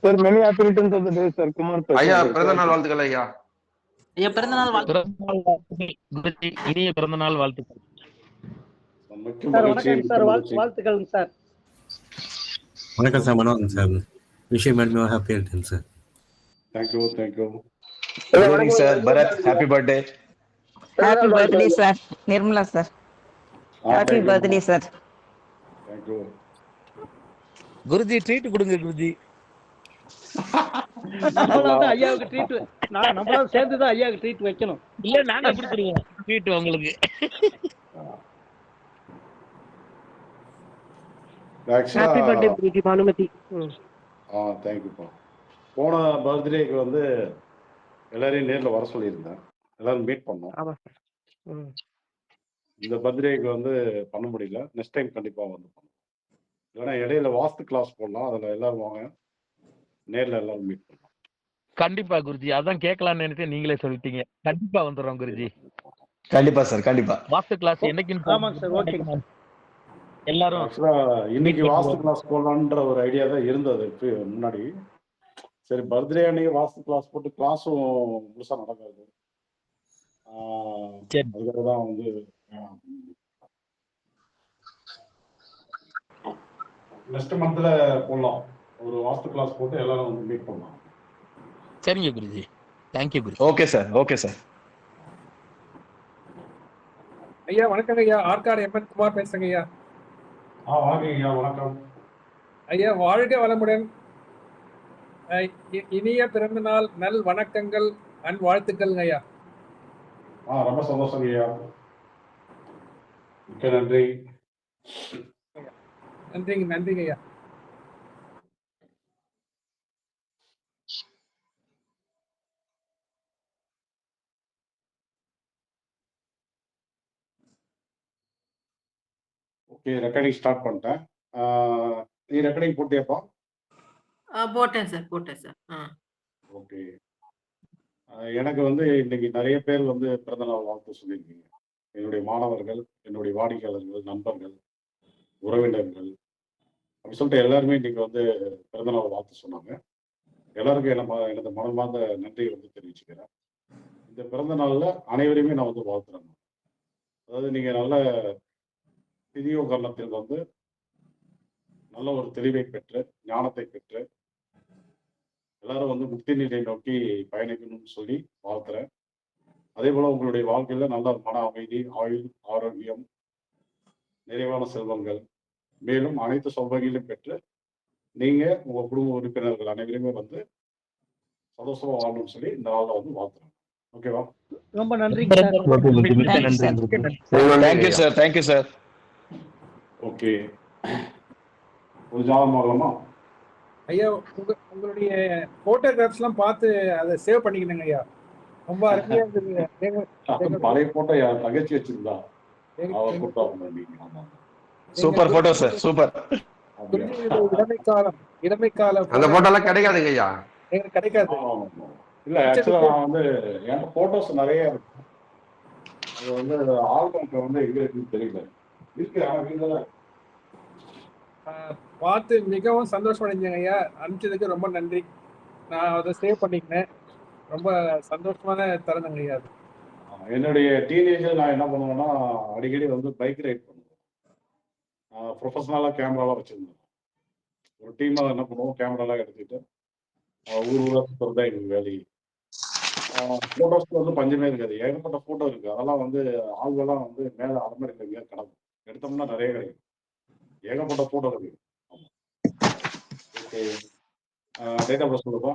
Sir, many happy returns of the day, sir. Kumar ஐயா Prasad. பிறந்த நாள் வாழ்த்துக்கள் ஐயா. ஐயா பிறந்த நாள் வாழ்த்துக்கள் குருஜி. இனிய பிறந்த நாள் வாழ்த்துக்கள். சார் வணக்கம் சார், வாழ்த்துக்கள் சார். வணக்கம் சார், மனோகரன் சார். விஷயம் மேலும் happy return sir. Thank you. Good evening, sir. Bharat, happy birthday. Happy birthday, sir. Nirmala, sir. Happy birthday, sir. Thank you. Guruji treat கொடுங்க குருஜி. நம்மளால ஐயாவுக்கு ட்ரீட், நம்மளால சேர்ந்து தான் ஐயாவுக்கு ட்ரீட் வைக்கணும். இல்ல நானே கொடுத்துருவேன் ட்ரீட் உங்களுக்கு. Happy birthday Guruji Bhanumathi. தேங்க்யூப்பா. போன பர்த்டேக்கு வந்து எல்லாரையும் நேரில் வர சொல்லியிருந்தேன், எல்லாரும் மீட் பண்ணோம். இந்த பர்த்டேக்கு வந்து பண்ண முடியல, நெக்ஸ்ட் டைம் கண்டிப்பாக வந்து பண்ணோம். இல்லைன்னா இடையில வாஸ்து கிளாஸ் போடலாம், அதில் எல்லாரும் வாங்க, நேரில் எல்லாரும் மீட் பண்ணலாம். கண்டிப்பா குருஜி, அதான் கேட்கலாம்னு நினைச்சு நீங்களே சொல்லிட்டீங்க. கண்டிப்பா வந்துடுறோம் குருஜி. கண்டிப்பா சார், கண்டிப்பா. வாஸ்து கிளாஸ் என்னைக்குன்னு ஆமாங்க சார், ஓகே. எல்லாரும் ஆக்சுவலாக இன்னைக்கு வாஸ்து கிளாஸ் போடலான்ற ஒரு ஐடியா தான் இருந்தது முன்னாடி. சரி, பர்த்டே அன்னைக்கு வாஸ்து கிளாஸ் போட்டு கிளாஸும் முழுசாக நடக்காது, அதுக்காக தான் வந்து நெக்ஸ்ட் மந்த்ல போடலாம். ஒரு வாஸ்து கிளாஸ் போட்டு எல்லாரும் வந்து மீட் பண்ணலாம். சரிங்க Guruji. Thank you Guruji. Okay sir, okay sir. ஐயா வணக்கம் ஐயா. ஆற்காடு எம்என் குமார் பேசுறேங்க ஐயா. வாங்க ஐயா, வணக்கம் ஐயா. வாழ்க வளமுடன். இனிய பிறந்த நாள் நல் வணக்கங்கள், வாழ்த்துக்கள் ஐயா. ரொம்ப சந்தோஷம் ஐயா, மிக்க நன்றி. நன்றிங்க ஐயா. ஓகே, ரெக்கார்டிங் ஸ்டார்ட் பண்ணிட்டேன். நீ ரெக்கார்டிங் போட்டியாப்பா? போட்டேன் சார். ஓகே. எனக்கு வந்து இன்னைக்கு நிறைய பேர் வந்து பிறந்தநாள் வாழ்த்து சொல்லியிருக்கீங்க. என்னுடைய மாணவர்கள், என்னுடைய வாடிக்கையாளர்கள், நண்பர்கள், உறவினர்கள், அப்படி சொல்லிட்டு எல்லாருமே இன்னைக்கு வந்து பிறந்தநாள் வாழ்த்து சொன்னாங்க. எல்லாருக்கும் எனது மனமார்ந்த நன்றியை வந்து தெரிவிச்சுக்கிறேன். இந்த பிறந்த நாளில் அனைவரையுமே நான் வந்து வாழ்த்துறேன். அதாவது நீங்கள் நல்ல திதியோ கர்ணத்தில் வந்து நல்ல ஒரு தெளிவை பெற்று, ஞானத்தை பெற்று எல்லாரும் வந்து முக்தி நிலை நோக்கி பயணிக்கணும்னு சொல்லி வாழ்த்துறேன். அதே போல உங்களுடைய வாழ்க்கையில நல்ல மன அமைதி, ஆயுள், ஆரோக்கியம், நிறைவான செல்வங்கள், மேலும் அனைத்து சௌபாகியங்களும் பெற்று நீங்க உங்க குடும்ப உறுப்பினர்கள் அனைவருமே வந்து சந்தோஷமா வாழணும்னு சொல்லி இந்த நாளில் வந்து வாழ்த்துறேன். ஓகேவா? ரொம்ப நன்றி. Thank you sir, thank you sir. Okay, ஒரு ஜாதகம் பார்க்கலாமா ஐயா? உங்களுடைய போட்டோகிராஃப்ஸ் எல்லாம் பார்த்து அதை சேவ் பண்ணிக்கணுங்க ஐயா. ரொம்ப அருமையா இருந்தது. பழைய போட்டோ என் தங்கச்சி வச்சிருந்தா, அவர் photo. Super photo sir, super. இளமை காலம் அந்த போட்டோ எல்லாம் கிடைக்காதுங்க ஐயா. கிடைக்காது. இல்ல, ஆக்சுவலா நான் வந்து என் போட்டோஸ் நிறைய இருக்கு. அது வந்து ஆல்பம்ல வந்து எங்க இருக்குன்னு தெரியல. இருக்கு, ஆனா வீட்டுல பார்த்து மிகவும் சந்தோஷம் அடைஞ்சேங்க ஐயா. அனுப்பிச்சதுக்கு ரொம்ப நன்றி. நான் அதை சேவ் பண்ணிக்கினேன். ரொம்ப சந்தோஷமான தருணங்க ஐயா. என்னுடைய டீனேஜர் நான் என்ன பண்ணுவேன்னா, அடிக்கடி வந்து பைக் ரைட் பண்ணுவேன். ப்ரொஃபஷனலா கேமராலாம் வச்சிருந்தேன். ஒரு டீமா என்ன பண்ணுவோம், கேமராலாம் எடுத்துக்கிட்டு ஊர் சுற்றுறது தான் எங்களுக்கு வேலை. போட்டோஸ்க்கு வந்து பஞ்சமே இருக்காது, ஏகப்பட்ட போட்டோ இருக்கு. அதெல்லாம் வந்து ஆள்கள்லாம் வந்து மேலே அலமரியில் எங்கேயா கிடக்கும், எடுத்தோம்னா நிறைய கிடைக்கும். ஏகப்பட்ட போட்டோ இருக்கு. ஓகே, டேட் ஆஃப் பர்த் சொல்லுப்பா.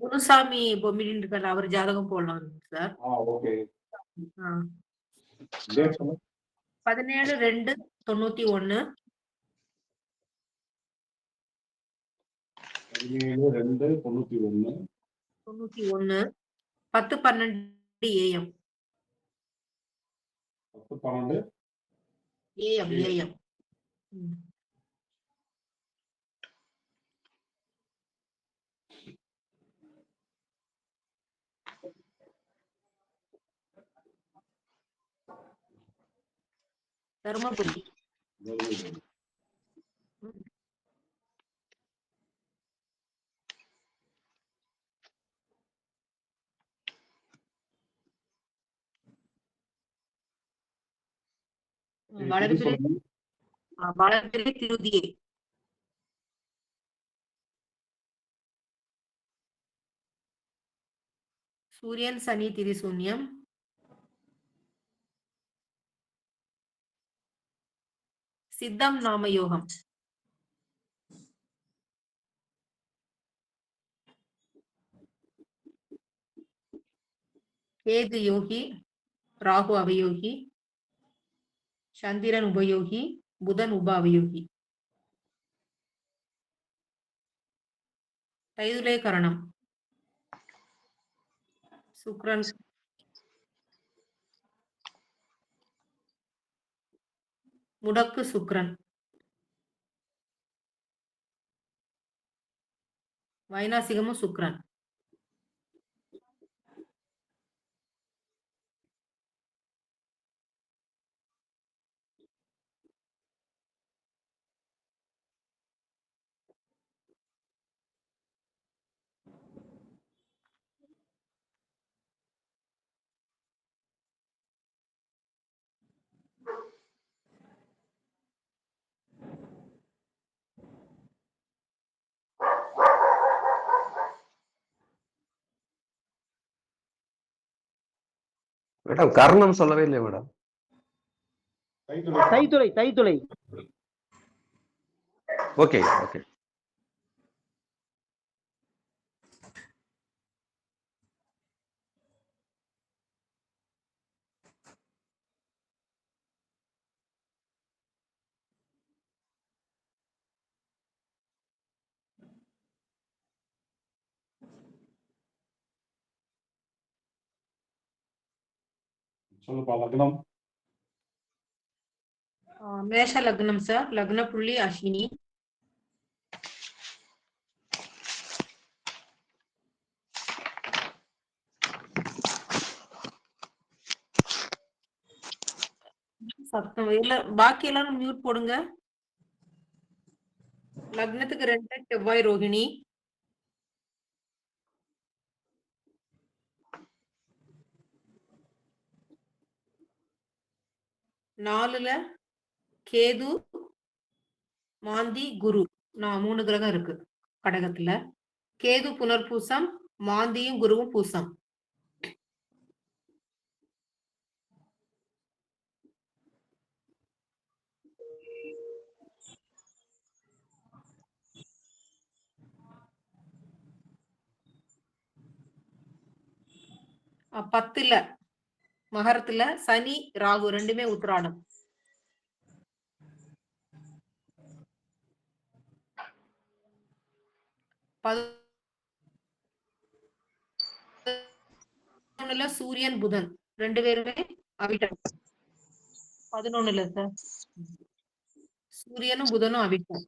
முனுசாமி பொம்மின்னு இருக்காரு, அவர் ஜாதகம் போடலாம் sir. Okay, 17/2/91. 17/2/91. 10/12 AM. 10/12 AM. Dharmapuri. வளர்பிறை சொல்லுங்க. வளர்பிறை திருதியை. சூரியன் சனி திரிசூன்யம். சித்தம் நாமயோகம். கேது யோகி, ராகு அவயோகி, சந்திரன் உபயோகி, புதன் உப அவயோகி. தைதுலே கரணம். சுக்ரன், முடக்கு சுக்ரன். வைநாசிகமும் சுக்ரன். மேடம் கர்ணம் சொல்லவே இல்லையா மேடம்? தைத்துளை தைத்துளை. Okay okay. சொல்லுப்பா. லக்னம் மேஷ லக்னம் சார். லக்ன புள்ளி அஸ்வினி. சத்தம் இல்ல. பாக்கி எல்லாரும் மியூட் போடுங்க. லக்னத்துக்கு 2 செவ்வாய் ரோகிணி. நாலுல கேது, மாந்தி, குரு. 3 கிரகம் இருக்கு கடகத்துல. கேது புனர்பூசம், மாந்தியும் குருவும் பூசம். பத்துல மகரத்துல சனி ராகு ரெண்டுமே உத்திராடம். சூரியன் புதன் 2 பேருமே அவிட்டம். 11ல சார் சூரியனும் புதனும் அவிட்டம்.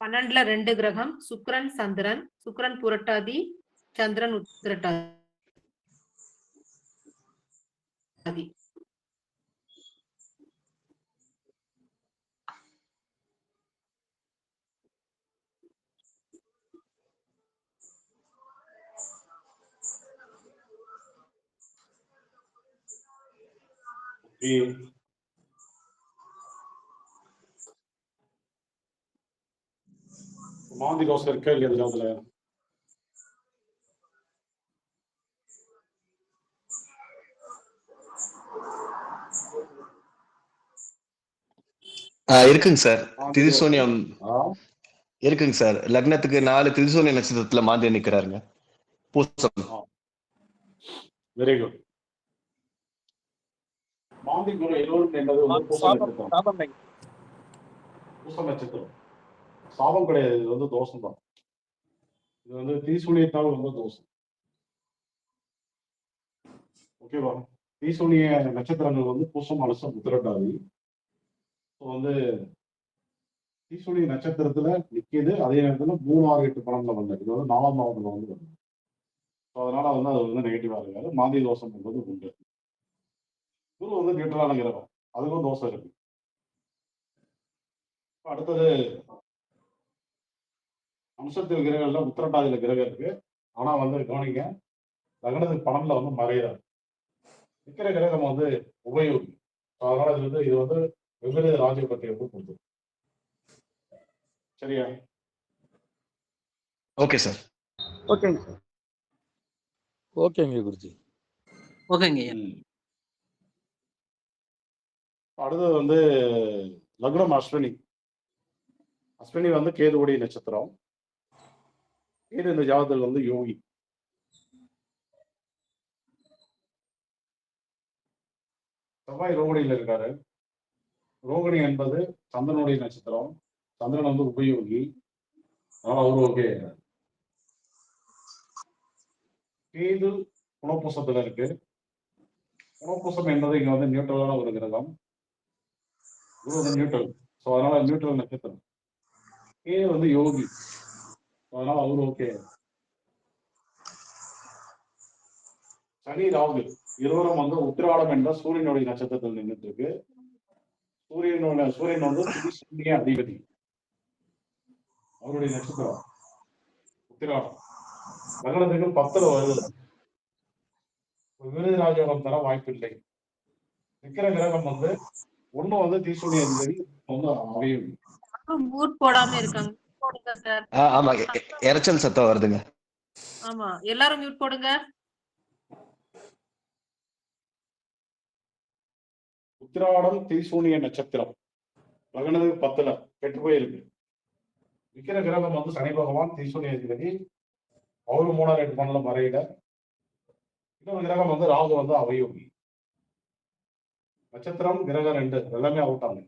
12ல 2 கிரகம். சுக்கிரன் சந்திரன். சுக்கிரன் புரட்டாதி, சந்திரன் உத்திரட்டாதி. மாந்தி தோசை இருக்கா இல்லையா அதுல? இருக்குங்க சார். திரிசூன்யம் இருக்குங்க சார். லக்னத்துக்கு 4 திரிசூன்ய நட்சத்திரத்துல மாந்தி நிக்கிறாருங்க. பூசம். Very good. மாந்தி குரு எல்லோரும் என்னது பூச நட்சத்திரம். சாபம் கிடையாது. இது வந்து தோஷம் தான். இது வந்து தீசூனியத்தால் வந்து தோஷம். ஓகேவா? தீசூனிய நட்சத்திரங்கள் வந்து பூசம், அலசம், உத்திரட்டாதி. வந்து தீசூனிய நட்சத்திரத்துல நிக்குது. அதே நேரத்துல 3, 6, 8 பணம்ல வந்தது. இது வந்து 4ஆம் பாவத்துல வந்து வருது. அதனால வந்து அது வந்து நெகட்டிவா இருக்காது. மாந்தி தோஷம் என்பது உண்டு. குரு வந்து நியூட்ரலான கிரகம். அதுக்கும் தோஷம் இருக்கு. அடுத்தது அம்சத்தில் கிரகங்கள்ல உத்திரட்டாதியில கிரகம் இருக்கு. ஆனா வந்து கவனிங்க, லக்னத்துக்கு பணம்ல வந்து மறையிறாரு. நிக்கிற கிரகம் வந்து உபயோகி. அதனால இது வந்து விபரீத ராஜயோகத்தை வந்து கொடுத்துரும். சரியா? Okay sir. ஓகேங்க சார். ஓகேங்க குருஜி. ஓகேங்க. அடுத்தது வந்து லக்னம் அஸ்வினி. அஸ்வினி வந்து கேதுவுடைய நட்சத்திரம். கேது இந்த ஜாதகத்தில் வந்து யோகி. செவ்வாய் ரோகிணியில் இருக்காரு. ரோகிணி என்பது சந்திரனுடைய நட்சத்திரம். சந்திரன் வந்து உபயோகி. அதனால அவரு ஓகே. கேது புனப்பூசத்துல இருக்கு. புனப்பூசம் என்பது இங்க வந்து நியூட்ரலான ஒரு கிரகம். குரு வந்து நியூட்ரல். ஸோ அதனால நியூட்ரல் நட்சத்திரம். கேது வந்து யோகி. அதனால அவரு ஓகே. சனி ராகு இருவரும் வந்து உத்திராடம் என்ற சூரியனுடைய நட்சத்திரத்தில் நின்றுட்டு இருக்கு. சூரியன் வந்து திதிசூனிய அதிபதி. அவருடைய நட்சத்திரம் உத்திராடம். லக்னத்துக்கு 10ல வருது. விருது ராஜயோகம் தர வாய்ப்பில்லை. நிக்கிற கிரகம் வந்து ஒண்ணு வந்து தீசூனிய அதிபதி, வந்து அவையும். மூட் போடாம இருக்காங்க. போடுங்க சார். ஆமா, இரைச்சல் சத்தம் வருதுங்க. ஆமா, எல்லாரும் மியூட் போடுங்க. உத்திராடம் தீசூனிய நட்சத்திரம் லக்னத்துக்கு 10ல கெட்டு போயிருக்கு. நிக்கிற கிரகம் வந்து சனி பகவான் தீசூனிய அதிபதி. அவரு 3 8 பண்ணல மறையில. இன்னொரு கிரகம் வந்து ராகு வந்து அவயோகி. நட்சத்திரம் கிரகம் 2 எல்லாமே அவுட் ஆகுது.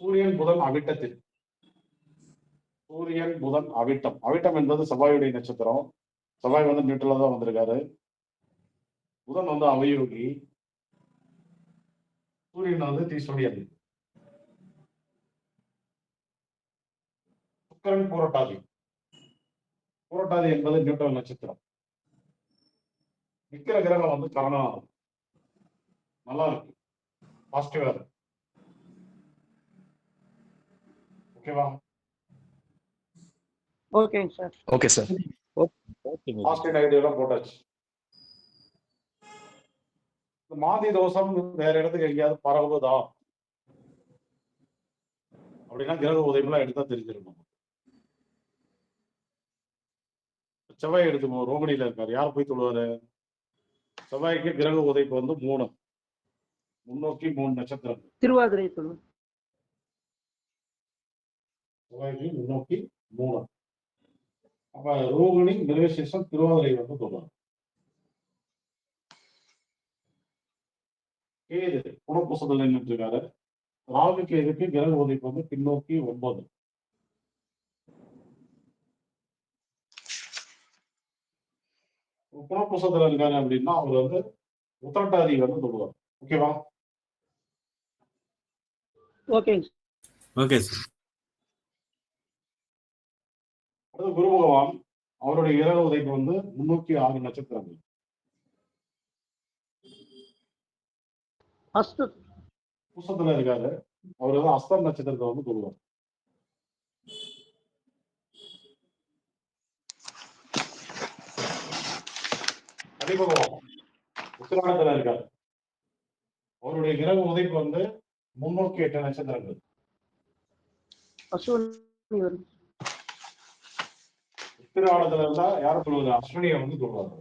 சூரியன் புதன் அவிட்டத்தில். சூரியன் புதன் அவிட்டம். அவிட்டம் என்பது செவ்வாயுடைய நட்சத்திரம். செவ்வாய் வந்து நியூட்ரலா தான் வந்திருக்காரு. புதன் வந்து அவயோகி. சூரியன் வந்து தீசூனியது. சுக்கிரன் பூரட்டாதி. பூரட்டாதி என்பது நியூட்ரல் நட்சத்திரம். நிக்கிற கிரகம் வந்து கரணம். நல்லா இருக்கு, பாசிட்டிவா இருக்கு. ஓகேவா? ஓகேங்க sir. Okay sir. Positive negative எல்லாம் போட்டாச்சு. மாதி தோஷம் வேற இடத்துக்கு எங்கேயாவது பரவுதா அப்படின்னா கிரக உதவிலாம் எடுத்தா தெரிஞ்சிருக்கும். செவ்வாய் எடுத்துக்கோ, ரோகிணியில இருக்காரு. யார் போய் தொழுவாரு? செவ்வாய்க்கு கிரக உதைப்பு வந்து 3 முன்னோக்கி 3 நட்சத்திரம். திருவாதிரை சொல்லுங்க. செவ்வாய்க்கு முன்னோக்கி 3. அப்ப ரோகிணி மிருகசீரிஷம் திருவாதிரை வந்து சொல்லுவாங்க. கேது புனப்பூசத்துல நின்றுட்டு இருக்காரு. ராகு கேதுக்கு கிரக உதைப்பு வந்து பின்னோக்கி 9. புனப்பூசத்துல இருக்காரு அப்படின்னா அவர் வந்து உத்திரட்டாதி வந்து சொல்லுவார். ஓகேவா? ஓகேங்க. Okay sir. அடுத்து குரு பகவான். அவருடைய கிரக உதைப்பு வந்து 306 நட்சத்திரங்கள். பூசத்துல இருக்காரு. அவர் வந்து அஸ்தம் நட்சத்திரத்தை வந்து சொல்லுவார். சனி பகவான் உத்திராடத்துல இருக்காரு. அவருடைய கிரக உதைப்பு வந்து 308 நட்சத்திரங்கள். உத்திராடத்துல இருந்தா யார சொல்லுவாரு? அஸ்வினியை வந்து சொல்லுவாரு.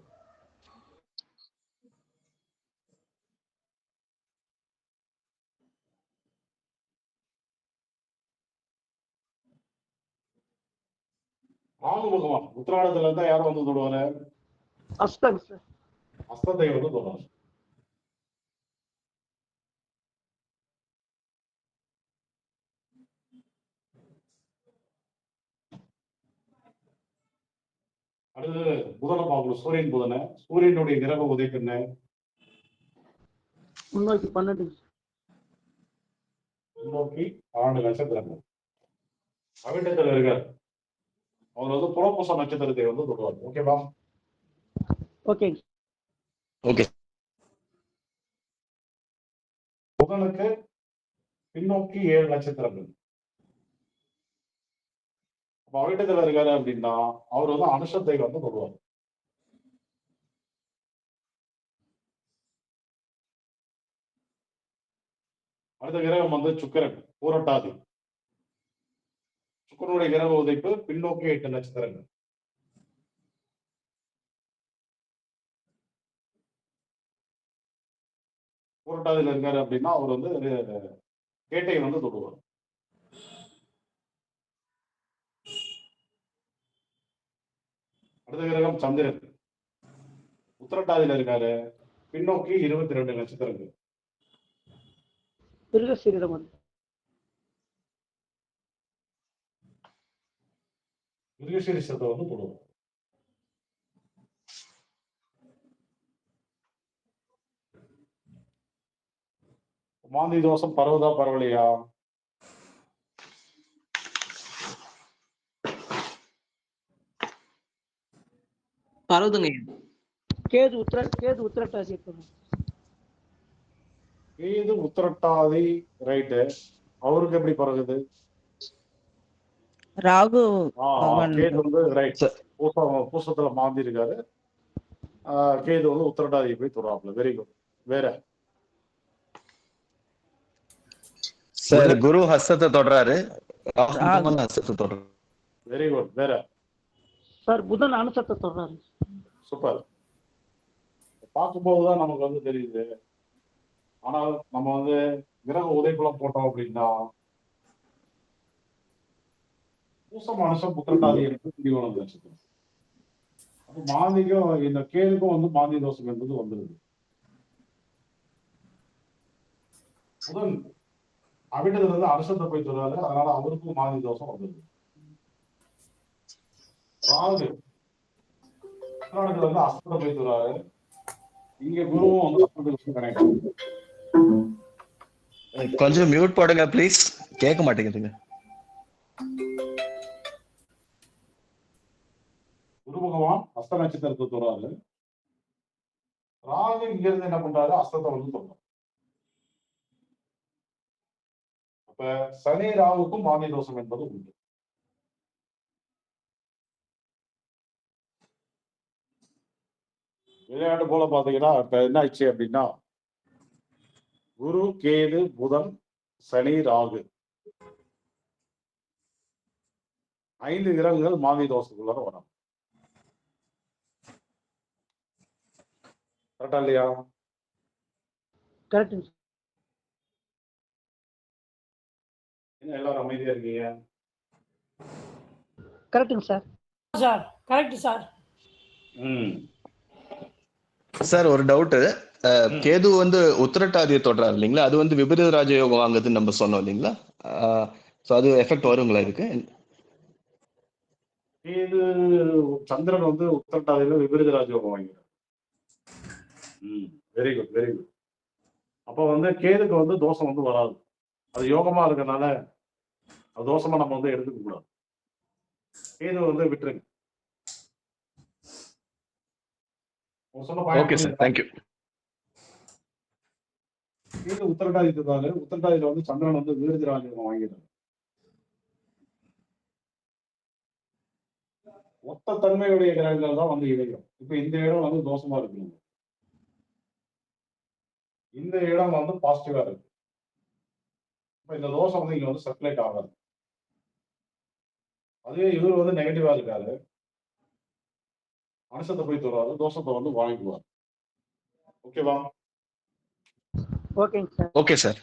ராகு பகவான் உத்திராடத்துல இருந்தா யாரும் வந்து சொல்லுவாரு? அஸ்தத்தை வந்து சொல்லுவாரு. அடுத்து புதனை பார்க்கணும். சூரியன் புதனை. சூரியனுடைய கிரக உதைப்பு என்ன? முன்னோக்கி 12. முன்னோக்கி 12 நட்சத்திரங்கள். அவிட்டத்துல இருக்காரு. அவர் வந்து புனப்பூச நட்சத்திரத்தை வந்து சொல்லுவார். ஓகேவா? ஓகே. ஓகே. புதனுக்கு பின்னோக்கி 7 நட்சத்திரங்கள். அவிட்டத்துல இருக்காரு அப்படின்னா அவர் வந்து அனுஷத்தை வந்து சொல்லுவார். அடுத்த கிரகம் வந்து சுக்கிரன், பூரட்டாதி. சுக்கிரனுடைய கிரக உதைப்பு பின்னோக்கி 8 நட்சத்திரங்கள். பூரட்டாதியில இருக்காரு அப்படின்னா அவர் வந்து கேட்டையை வந்து தொடுவார். அடுத்த கிரகம் சந்திரன், உத்திரட்டாதியில இருக்காரு, பின்னோக்கி 22 நட்சத்திரங்கள். மிருகசீரிடம் வந்து மிருகசீரிஷத்தை வந்து தொடுவார். மாந்தி தோஷம் பரவுதா பரவலையா? பரவுதுங்க. கேது உத்திரட்டாசி இருக்கணும். கேது உத்திரட்டாதி ரைட்டு. அவருக்கு எப்படி பரவுது? ராகு கேது வந்து ரைட் பூசத்துல மாந்தி இருக்காரு. கேது வந்து உத்திரட்டாதியை போய் தொடுறாப்ல. Very good. வேற சார் குரு ஹஸ்தத்தை தொடராரு, ஹஸ்தத்தை தொடராரு. Very good. வேற சார் புதன் அனுசத்தை தொடர்றாரு. சூப்பர். பார்க்கும்போதுதான் நமக்கு வந்து தெரியுது. ஆனால் நம்ம வந்து கிரக உதைக்குளம் போட்டோம் அப்படின்னா பூசம் அனுசம் புத்திரட்டாதி என்பது திரிகோண நட்சத்திரம். அப்போ மாந்திக்கும் இந்த கேதுக்கும் வந்து மாந்தி தோஷம் என்பது வந்துருது. புதன் அவிட்டதுல இருந்து அனுசத்தை போய் சொல்றாரு, அதனால அவருக்கும் மாந்தி தோஷம் வந்துருது. ராகு வந்து அஸ்தத்தை போய் சொல்றாரு, இங்க குருவும் வந்து அஸ்தத்துக்கு கனெக்ட். கொஞ்சம் மியூட் போடுங்க ப்ளீஸ், கேட்க மாட்டேங்குதுங்க. குரு பகவான் அஸ்த நட்சத்திரத்துக்கு சொல்றாரு, ராகு இங்க இருந்து என்ன பண்றாரு, அஸ்தத்தை வந்து சொல்றாரு. அப்ப சனி ராகுக்கும் மாந்தி தோஷம் என்பது உண்டு. விளையாட்டு போல பாத்தீங்கன்னா இப்ப என்ன ஆச்சு அப்படின்னா குரு கேது புதன் சனி ராகு 5 கிரகங்கள் மாந்தி தோஷத்துக்குள்ள வரும். கரெக்டா இல்லையா? கரெக்ட். என்ன எல்லாரும் அமைதியா இருக்கீங்க? கரெக்டுங்க sir. Sir correct sir. Sir ஒரு டவுட், கேது வந்து உத்திரட்டாதியை தொடராரு இல்லைங்களா, அது வந்து விபரீத ராஜயோகம் வாங்குதுன்னு நம்ம சொன்னோம் இல்லைங்களா, சோ அது எஃபெக்ட் வருங்களா இதுக்கு? கேது சந்திரன் வந்து உத்திரட்டாதியில விபரீத ராஜயோகம் வாங்கிறார். Very good very good. அப்போ வந்து கேதுக்கு வந்து தோஷம் வந்து வராது. அது யோகமா இருக்கனால அது தோஷமா நம்ம வந்து எடுத்துக்க கூடாது. கேது வந்து விட்டுருங்க. Okay sir, thank you. Ketu Uthirattathi இருக்காரு, உத்திரட்டாதியில வந்து சந்திரன் வந்து விபரீத ராஜயோகம் வாங்கிறார். மொத்த தன்மையுடைய கிரகங்கள் தான் வந்து இணையும். இப்ப இந்த இடம் வந்து தோஷமா இருக்கு, இந்த இடம் வந்து பாசிட்டிவா இருக்கு. இப்ப இந்த தோஷம் வந்து இங்க வந்து சர்க்குலேட் ஆகாது. அதுவே இவர் வந்து நெகட்டிவா இருக்காரு, அனுசத்தை போய் தருவாரு, தோஷத்தை வந்து வாங்கிக்குவார். ஓகேவா? ஓகேங்க சார். Okay sir.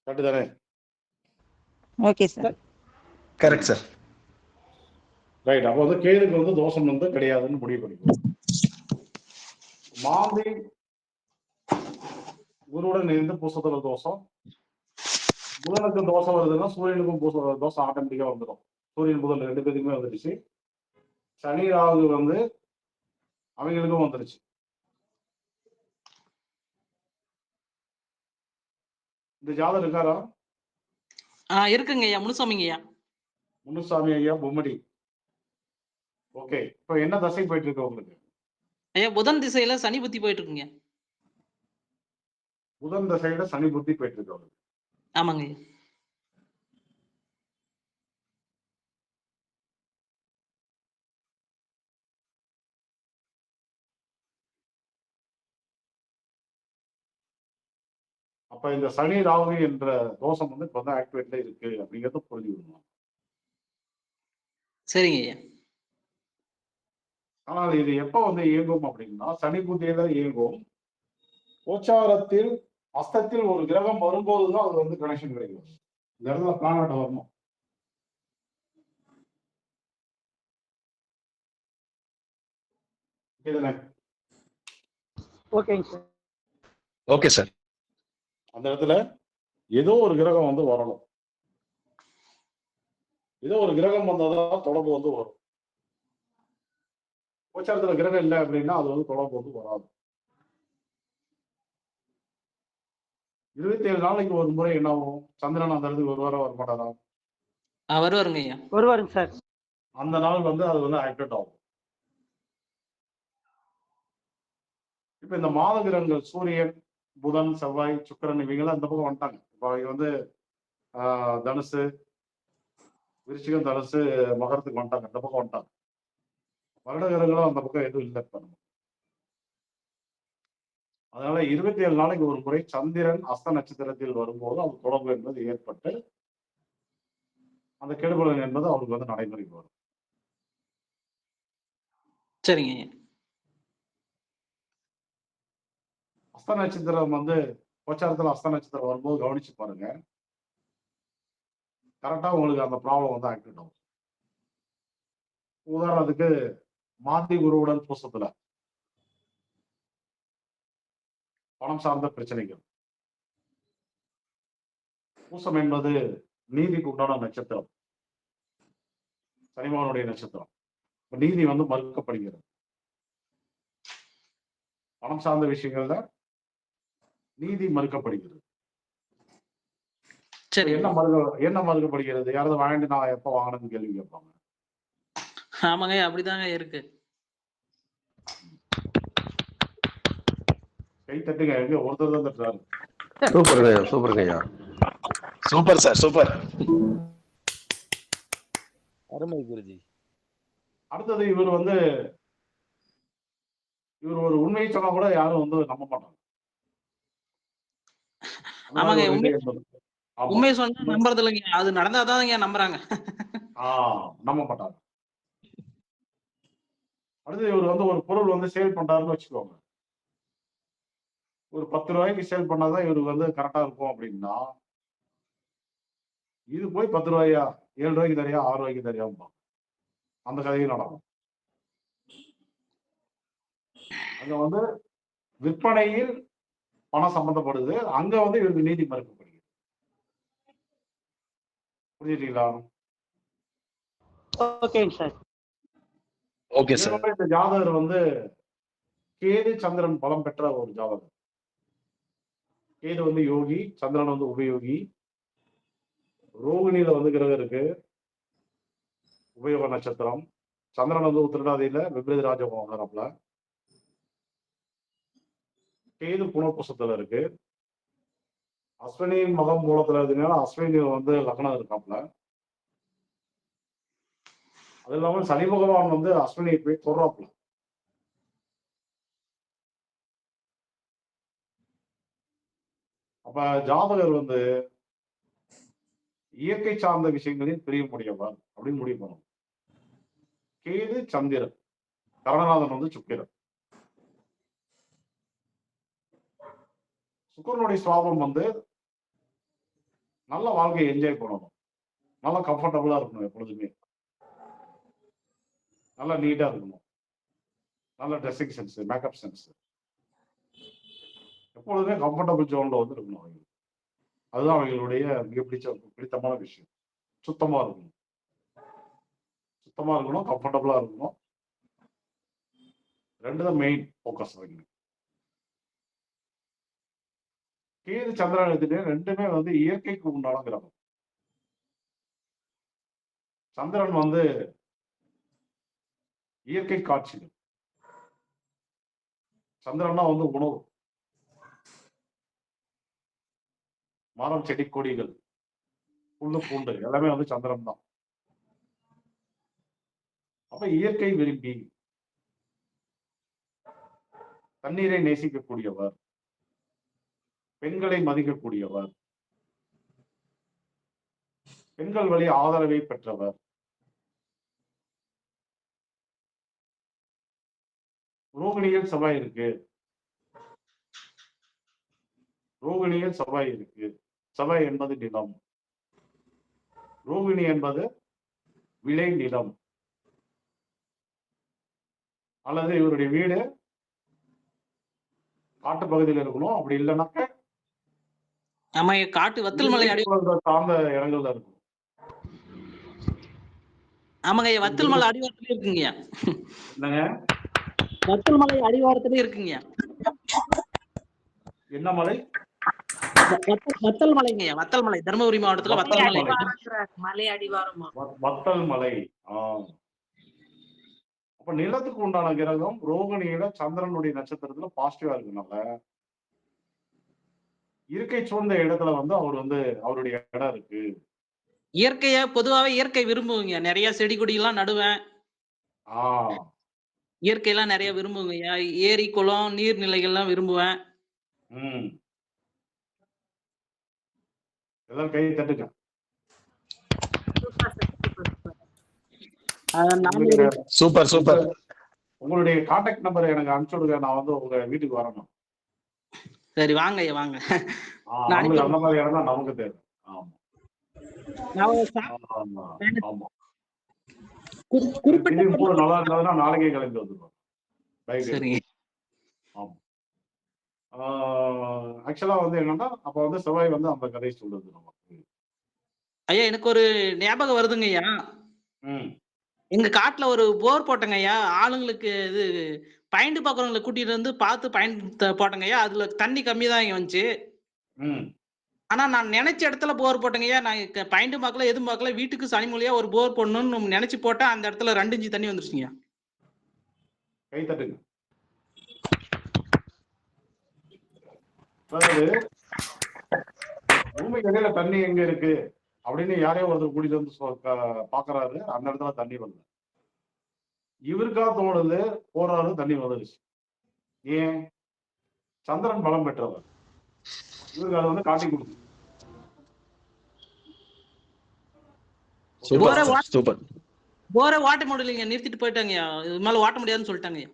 கரெக்ட் தானே? Okay sir. Correct sir. Right. அப்போ வந்து கேதுக்கு வந்து தோஷம் வந்து கிடையாதுன்னு முடிவு பண்ணிக்குவோம். மாந்தி குருவுடன் இணைந்து பூசத்துல தோஷம். புதனுக்கு தோஷம் வருதுன்னா சூரியனுக்கும் தோஷம் ஆட்டோமேட்டிக்கா வந்துடும். சூரியன் புதன் 2 பேருக்குமே வந்துடுச்சு. சனி ராகு வந்து அவங்களுக்கும் வந்துருச்சு. இந்த ஜாதகம் இருக்காரா? இருக்குங்க ஐயா. முனுசாமிங்க ஐயா. முனுசாமி ஐயா பொம்மடி. ஓகே. இப்போ என்ன தசை போயிட்டு இருக்கு உங்களுக்கு? ஐயா புதன் திசையில சனி புத்தி போயிட்டு இருக்குங்க. புதன் தசையில சனி புத்தி போயிட்டு இருக்கு அவருக்கு. ஆமாங்க ஐயா. அப்ப இந்த சனி ராகு என்ற தோஷம் வந்து இப்ப வந்து ஆக்டிவேட்ல இருக்கு அப்படிங்கறத புரிஞ்சுக்கணும். சரிங்க ஐயா. ஆனால் இது எப்ப வந்து இயங்கும் அப்படின்னா சனி புத்தியில இயங்கும். கோச்சாரத்தில் அஸ்தத்தில் ஒரு கிரகம் வரும்போதுதான் அது வந்து கனெக்ஷன் கிடைக்கும். இந்த இடத்துல பிளானட் வரணும். இதுல ஓகேங்க சார். Okay sir. அந்த இடத்துல ஏதோ ஒரு கிரகம் வந்து வரணும். ஏதோ ஒரு கிரகம் வந்தாதான் தொடர்பு வந்து வரும். கோச்சாரத்துல கிரகம் இல்லை அப்படின்னா அது வந்து தொடர்பு வந்து வராது. 27 நாளைக்கு ஒரு முறை என்ன ஆகும்? சந்திரன் அந்த இடத்துக்கு ஒரு வாரம் வரமாட்டாரா? வருவாருங்க ஐயா. வருவாருங்க சார். அந்த நாள் வந்து அது வந்து ஆக்டிவேட் ஆகும். இப்ப இந்த மாத கிரகங்கள் சூரியன், புதன், செவ்வாய், சுக்கிரன் இவங்கெல்லாம் இந்த பக்கம் வந்துட்டாங்க. இப்போ இங்க வந்து தனுசு, விருச்சிகம், தனுசு, மகரத்துக்கு வந்துட்டாங்க. இந்த பக்கம் வந்துட்டாங்க. வருட கிரகங்களும் அந்த பக்கம் எதுவும் இல்லை. இப்ப அதனால 27 நாளைக்கு ஒரு முறை சந்திரன் அஸ்த நட்சத்திரத்தில் வரும்போது அந்த தொடர்பு என்பது ஏற்பட்டு அந்த கெடுபலன் என்பது அவருக்கு வந்து நடைமுறைக்கு வரும். சரிங்க ஐயா. அஸ்த நட்சத்திரம் வந்து கோச்சாரத்துல அஸ்த நட்சத்திரம் வரும்போது கவனிச்சு பாருங்க. கரெக்டா உங்களுக்கு அந்த ப்ராப்ளம் வந்து ஆக்டிவேட் ஆகும். உதாரணத்துக்கு மாந்தி குருவுடன் பூசத்துல பணம் சார்ந்த பிரச்சனைகள். பூசம் என்பது நீதிக்கு உண்டான நட்சத்திரம், சனிமானுடைய நட்சத்திரம். நீதி வந்து மறுக்கப்படுகிறது. பணம் சார்ந்த விஷயங்கள்ல நீதி மறுக்கப்படுகிறது. என்ன மறுக்கப்படுகிறது? யாராவது வாங்கிட்டு நான் எப்ப வாங்கினேன்னு கேள்வி கேட்பாங்க. ஆமாங்க அப்படிதாங்க இருக்கு. கை தட்டுங்க. எங்க ஒருத்தர் தான் தட்டுறாரு. சூப்பருங்க ஐயா, சூப்பருங்க ஐயா. Super sir, super. அருமை குருஜி. அடுத்தது இவர் ஒரு உண்மையை சொன்னா கூட யாரும் வந்து நம்ப மாட்டாங்க. ஆமாங்க உண்மையை சொன்னா நம்புறது இல்லைங்க. அது நடந்தாதான் நம்புறாங்க. நம்ப மாட்டாங்க. அடுத்து இவர் வந்து ஒரு பொருள் வந்து சேல் பண்றாருன்னு வச்சுக்கோங்க. ஒரு 10 ரூபாய்க்கு சேல் பண்ணாதான் இவருக்கு வந்து கரெக்டா இருக்கும் அப்படின்னா இது போய் 10 ரூபாயா, 7 ரூபாய்க்கு தரியா, 6 ரூபாய்க்கு தரியாம்பா. அந்த கதையும் நடக்கும். அங்க வந்து விற்பனையில் பணம் சம்பந்தப்படுது. அங்க வந்து இவருக்கு நீதி மறுக்கப்படுகிறது. புரிஞ்சுட்டீங்களா? ஓகேங்க சார். Okay sir. இந்த ஜாதகர் வந்து கேது சந்திரன் பலம் பெற்ற ஒரு ஜாதகர். கேது வந்து யோகி, சந்திரன் வந்து உபயோகி. ரோகிணியில வந்து கிரகம் இருக்கு, உபயோக நட்சத்திரம். சந்திரன் வந்து உத்திரட்டாதியில விபரீத ராஜயோகம் வளரப்பல. கேது புனர்பூசத்துல இருக்கு. அஸ்வினியின் மகம் மூலத்துல இருந்ததுனால அஸ்வினி வந்து லக்னம் இருக்காப்ல. அது இல்லாம சனி பகவான் வந்து அஸ்வினியை போய் தொடுறாப்ல. அப்ப ஜாதகர் வந்து இயற்கை சார்ந்த விஷயங்களையும் தெரிய முடியவர் அப்படின்னு முடிவு பண்ணணும். கேது சந்திரன், கரணநாதன் வந்து சுக்கிரன். சுக்கிரனுடைய சுவாபம் வந்து நல்ல வாழ்க்கையை என்ஜாய் பண்ணணும், நல்லா கம்ஃபர்டபுளா இருக்கணும், எப்பொழுதுமே நல்லா நீட்டா இருக்கணும், நல்ல ட்ரெஸ்ஸிங் சென்ஸ், மேக்கப் சென்ஸ், எப்பொழுதுமே கம்ஃபர்டபுள் ஜோன்ல வந்து இருக்கணும் அவங்க. அதுதான் அவங்களுடைய மிக பிடித்தமான விஷயம். சுத்தமா இருக்கணும், கம்ஃபர்டபுளா இருக்கணும். ரெண்டு தான் மெயின் ஃபோக்கஸ் வைக்கணும். கேது சந்திரன் எடுத்துட்டு ரெண்டுமே வந்து இயற்கைக்கு உண்டான கிரகம். சந்திரன் வந்து இயற்கை காட்சிகள். சந்திரன்னா வந்து உணவு, மரம், செடி, கொடிகள், புல்லு, பூண்டு எல்லாமே வந்து சந்திரன் தான். அப்ப இயற்கை விரும்பி தண்ணீரை நேசிக்கக்கூடியவர், பெண்களை மதிக்கக்கூடியவர், பெண்கள் வழி ஆதரவை பெற்றவர், ரோகிணியில் செவ்வாய் இருக்கு. ரோகிணியில் செவ்வாய் இருக்கு. செவ்வாய் என்பது நிலம், ரோகிணி என்பது விளை நிலம். அல்லது இவருடைய வீடு காட்டு பகுதியில் இருக்கணும். அப்படி இல்லைன்னாக்க காட்டு வத்தல் மலை சார்ந்த இடங்கள்ல இருக்கும். ஆமாங்க, வத்தல் மலை அடிவாரத்திலே இருக்குங்க. என்னங்க? வத்தல் மலை அடிவாரத்திலே இருக்குங்க. என்ன மலை? வத்தல் மலைங்க, வத்தல் மலை, தர்மபுரி மாவட்டத்துல வத்தல் மலை. மலை அடிவாரமா? வத்தல் மலை. அப்ப நிலத்துக்கு உண்டான கிரகம் ரோகிணியில சந்திரனுடைய நட்சத்திரத்துல பாசிட்டிவா இருக்கனால இயற்கை சூழ்ந்த இடத்துல வந்து அவர் வந்து அவருடைய இடம் இருக்கு. இயற்கையா பொதுவாவே இயற்கை விரும்புவீங்க, நிறைய செடி கொடி எல்லாம் நடுவேன். இயற்கை எல்லாம் நிறைய விரும்புவீங்க, ஏரி குளம் நீர்நிலைகள்லாம் விரும்புவேன். எல்லாம் கை தட்டுங்க. Super super. உங்களுடைய கான்டாக்ட் நம்பர் எனக்கு அனுப்பிச்சு விடுங்க, நான் வந்து உங்க வீட்டுக்கு வரணும். சரி வாங்க ஐயா, வாங்க. அந்த மாதிரி இடம் தான் நமக்கு தேவை. நல்லா இருந்ததுன்னா நாளைக்கே கிளம்பி வந்துருவோம். ஆக்சுவலா வந்து என்னன்னா அப்ப வந்து செவ்வாய் வந்து அந்த கதை சொல்றது நமக்கு. ஐயா எனக்கு ஒரு ஞாபகம் வருதுங்க ஐயா. எங்க காட்டுல ஒரு போர் போட்டங்க ஐயா. ஆளுங்களுக்கு இது பயந்து பாக்குறவங்களை கூட்டிட்டு வந்து பார்த்து பயந்து போட்டங்க ஐயா. அதுல தண்ணி கம்மி தான் இங்க வந்துச்சு. ஆனா நான் நினைச்ச இடத்துல போர் போட்டங்க ஐயா. நான் பயந்து பார்க்கல, எதுவும் பார்க்கல. வீட்டுக்கு சனிமொழியா ஒரு போர் போடணும்னு நினைச்சு போட்டேன். அந்த இடத்துல 2 இன்ச்சு தண்ணி வந்துருச்சுங்க. கை தட்டுங்க. அதாவது பூமிக்கு இடையில தண்ணி எங்க இருக்கு அப்படின்னு யாரையோ ஒருத்தர் கூட்டிட்டு வந்து பாக்குறாரு. அந்த இடத்துல தண்ணி வருது. இவருக்கா தோணுது, போறாரு, தண்ணி வந்துருச்சு. ஏன்? சந்திரன் பலம் பெற்றவர். இவருக்கு அதை வந்து காட்டி கொடுத்து போரை ஓட்ட முடியலைங்க, நிறுத்திட்டு போயிட்டாங்க. இது மேல ஓட்ட முடியாதுன்னு சொல்லிட்டாங்க.